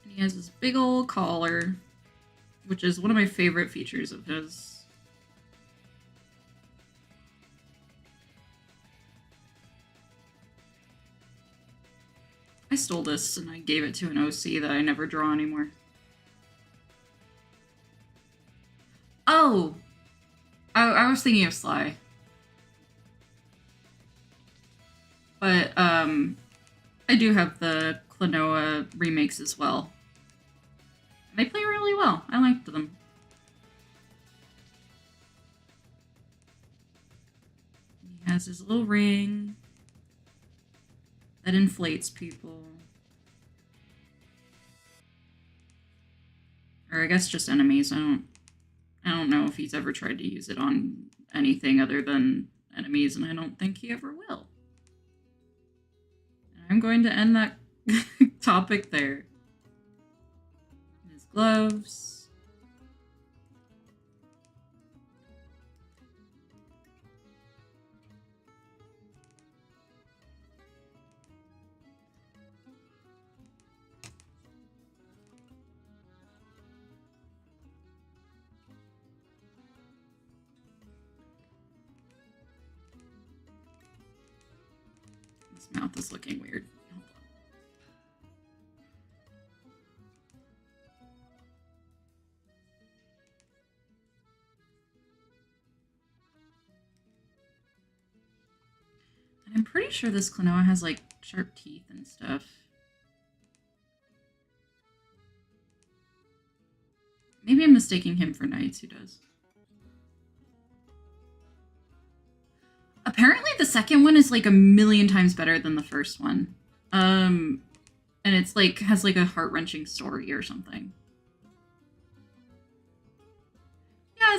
He has this big old collar, which is one of my favorite features of his. I stole this and I gave it to an OC that I never draw anymore. Oh! I was thinking of Sly. But, I do have the Klonoa remakes as well. They play really well. I liked them. He has his little ring that inflates people. Or I guess just enemies. I don't know if he's ever tried to use it on anything other than enemies, and I don't think he ever will. I'm going to end that topic there. His gloves. His mouth is looking weird. Hold on. And I'm pretty sure this Klonoa has like sharp teeth and stuff. Maybe I'm mistaking him for Knights, who does. Apparently the second one is like a million times better than the first one. And it's like has like a heart-wrenching story or something. Yeah,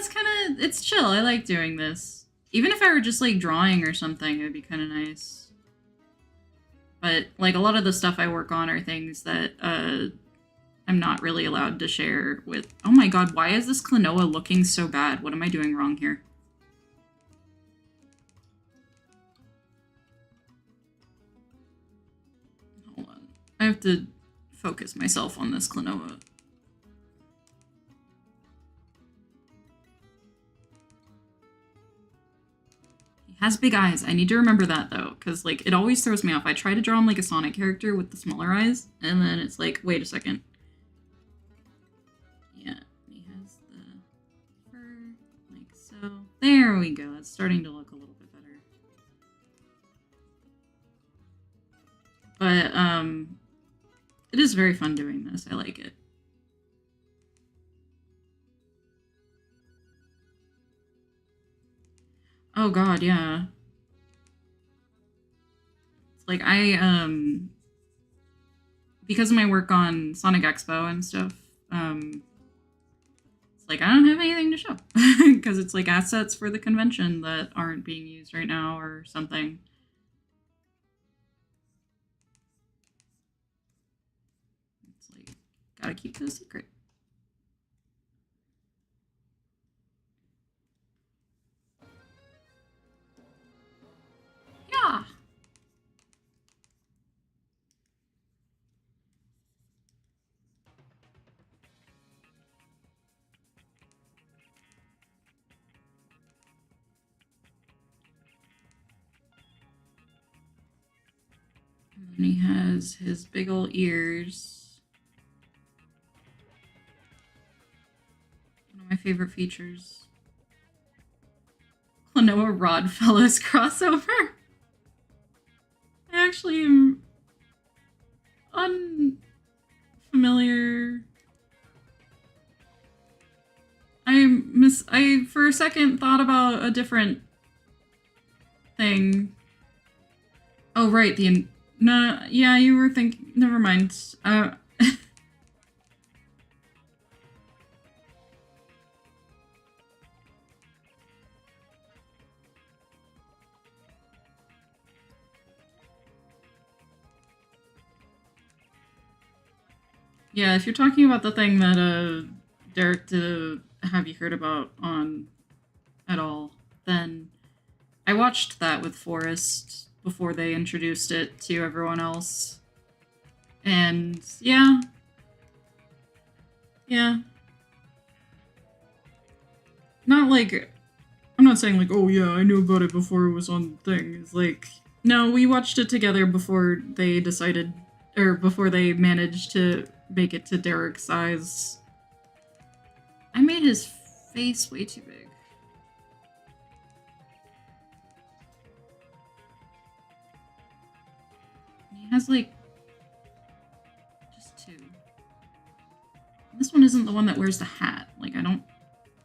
it's chill. I like doing this. Even if I were just like drawing or something, it would be kind of nice. But like a lot of the stuff I work on are things that I'm not really allowed to share with. Oh my god, why is this Klonoa looking so bad? What am I doing wrong here? Hold on. I have to focus myself on this Klonoa. He has big eyes. I need to remember that though, because like it always throws me off. I try to draw him like a Sonic character with the smaller eyes, and then it's like, wait a second. Yeah, he has the fur like so. There we go. That's starting to look a little bit better. But it is very fun doing this. I like it. Oh god, yeah. It's like because of my work on Sonic Expo and stuff, it's like I don't have anything to show. Because it's like assets for the convention that aren't being used right now or something. It's like, gotta keep it a secret. Yeah. And then he has his big ol' ears. One of my favorite features. Klonoa Rodfellas crossover. I actually am unfamiliar. I for a second thought about a different thing. Oh right, no, yeah, you were thinking. Never mind. Yeah, if you're talking about the thing that Derek did Have You Heard About on at all, then I watched that with Forrest before they introduced it to everyone else. And yeah. Yeah. Not like, I'm not saying like, oh yeah, I knew about it before it was on the thing. It's like, no, we watched it together before they decided, or before they managed to make it to Derek's size. I made his face way too big. He has like just two. This one isn't the one that wears the hat. Like I don't.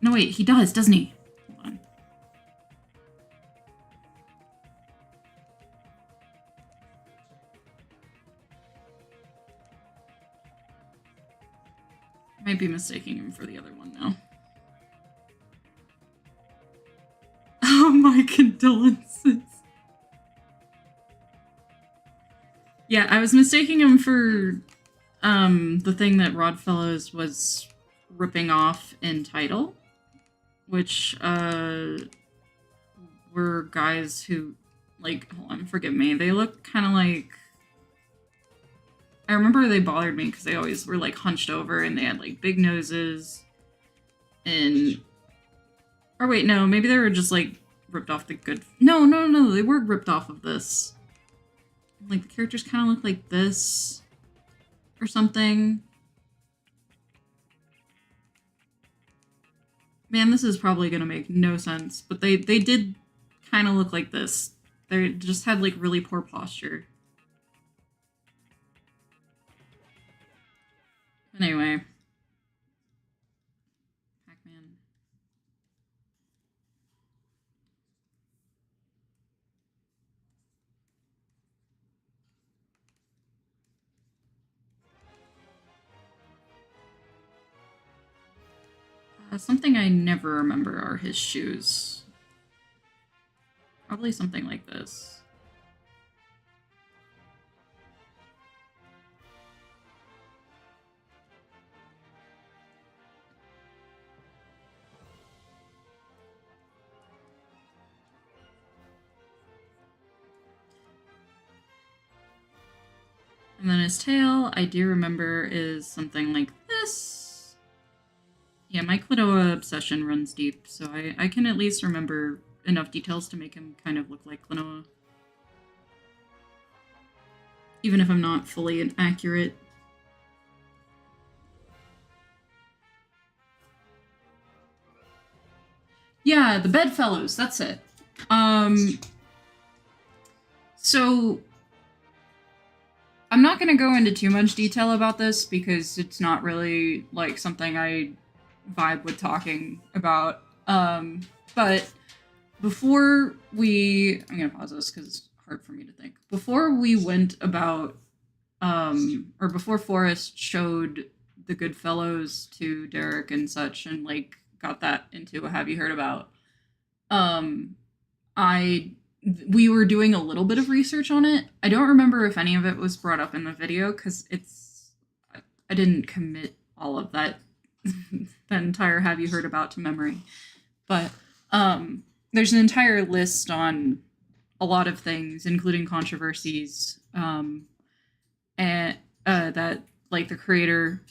No wait, he does, doesn't he? Hold on. I might be mistaking him for the other one now. Oh, my condolences. Yeah, I was mistaking him for the thing that Rod Fellows was ripping off in Title, which were guys who, like, hold on, forgive me, they look kind of like, I remember they bothered me because they always were like hunched over and they had like big noses and, or wait, no, maybe they were just like ripped off the good, no, they were ripped off of this. Like the characters kind of look like this or something. Man, this is probably gonna make no sense, but they did kind of look like this. They just had like really poor posture. Anyway. Pac-Man. Something I never remember are his shoes. Probably something like this. And then his tail, I do remember, is something like this. Yeah, my Klonoa obsession runs deep, so I can at least remember enough details to make him kind of look like Klonoa. Even if I'm not fully accurate. Yeah, the Bedfellows, that's it. So I'm not going to go into too much detail about this because it's not really like something I vibe with talking about. But before I'm going to pause this because it's hard for me to think. Before we went about, or before Forrest showed the Goodfellows to Derek and such and like got that into a Have You Heard About, we were doing a little bit of research on it. I don't remember if any of it was brought up in the video because I didn't commit all of that the entire Have You Heard About to memory. But there's an entire list on a lot of things, including controversies, and that like the creator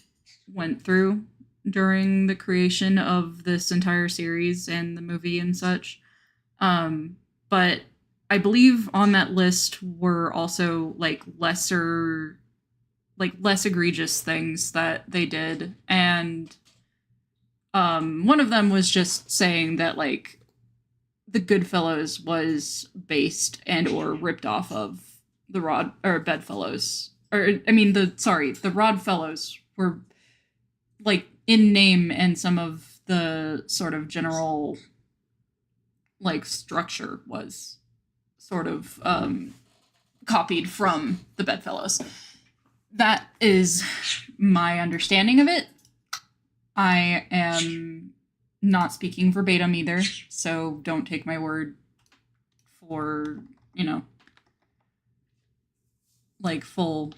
went through during the creation of this entire series and the movie and such. But I believe on that list were also like less egregious things that they did. And one of them was just saying that like the Goodfellows was based and or ripped off of the Bedfellows. The Rod Fellows were like in name and some of the sort of general like structure was sort of copied from the Bedfellows. That is my understanding of it. I am not speaking verbatim either, so don't take my word for, like full.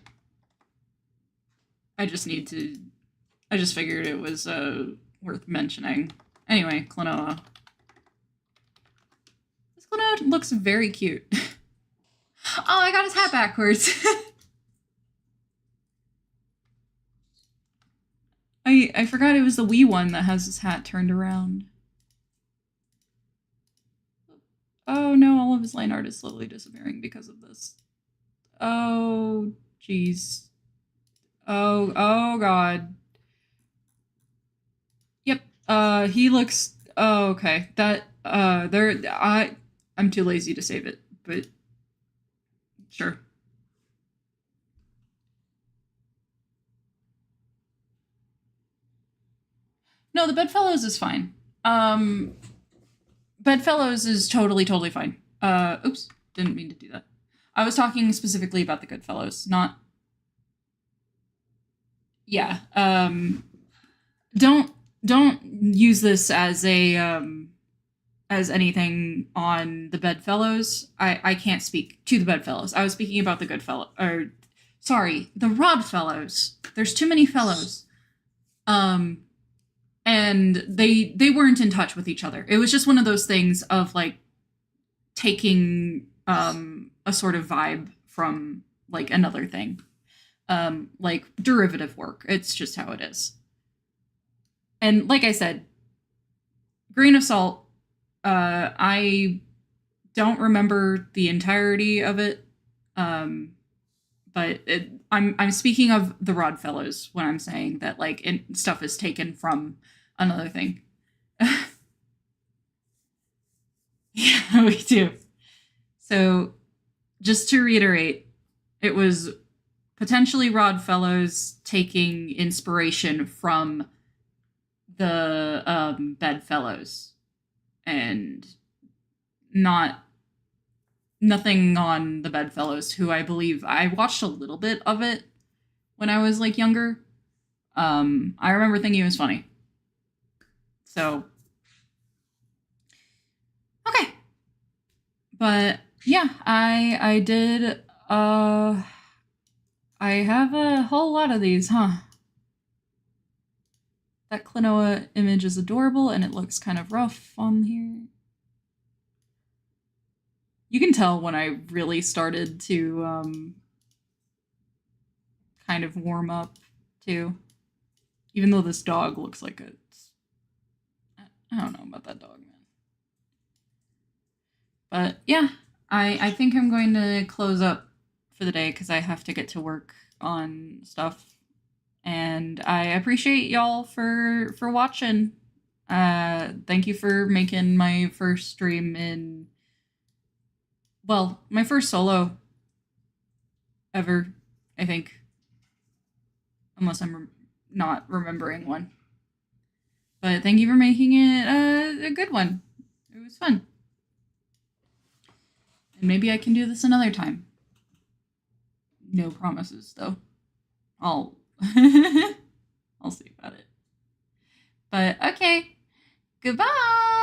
I just figured it was worth mentioning. Anyway, Klonoa. This Klonoa looks very cute. Oh, I got his hat backwards. I forgot it was the Wii one that has his hat turned around. Oh no, all of his line art is slowly disappearing because of this. Oh, jeez. Oh god. Yep. He looks. Oh, okay. That. I'm too lazy to save it, but sure. No, the Bedfellows is fine. Bedfellows is totally fine. Oops, didn't mean to do that. I was talking specifically about the Goodfellows, not. Yeah. don't use this as a as anything on the Bedfellows. I can't speak to the Bedfellows. I was speaking about the Goodfellow, or sorry, the Rodfellows. There's too many fellows. And they weren't in touch with each other. It was just one of those things of like taking a sort of vibe from like another thing. Like derivative work. It's just how it is. And like I said, grain of salt. I don't remember the entirety of it. But I'm speaking of the Rodfellows when I'm saying that like stuff is taken from another thing. Yeah, we do. So just to reiterate, it was potentially Rodfellows taking inspiration from the Bedfellows, and nothing on the Bedfellows, who I believe I watched a little bit of it when I was like younger. I remember thinking it was funny. So okay. But yeah, I did I have a whole lot of these, huh? That Klonoa image is adorable and it looks kind of rough on here. You can tell when I really started to kind of warm up too. Even though this dog looks like I don't know about that dog, man. But yeah, I think I'm going to close up for the day because I have to get to work on stuff. And I appreciate y'all for watching. Thank you for making my first stream in, well, my first solo ever, I think. Unless I'm not remembering one. But thank you for making it a good one. It was fun. And maybe I can do this another time. No promises, though. I'll see about it. But okay. Goodbye!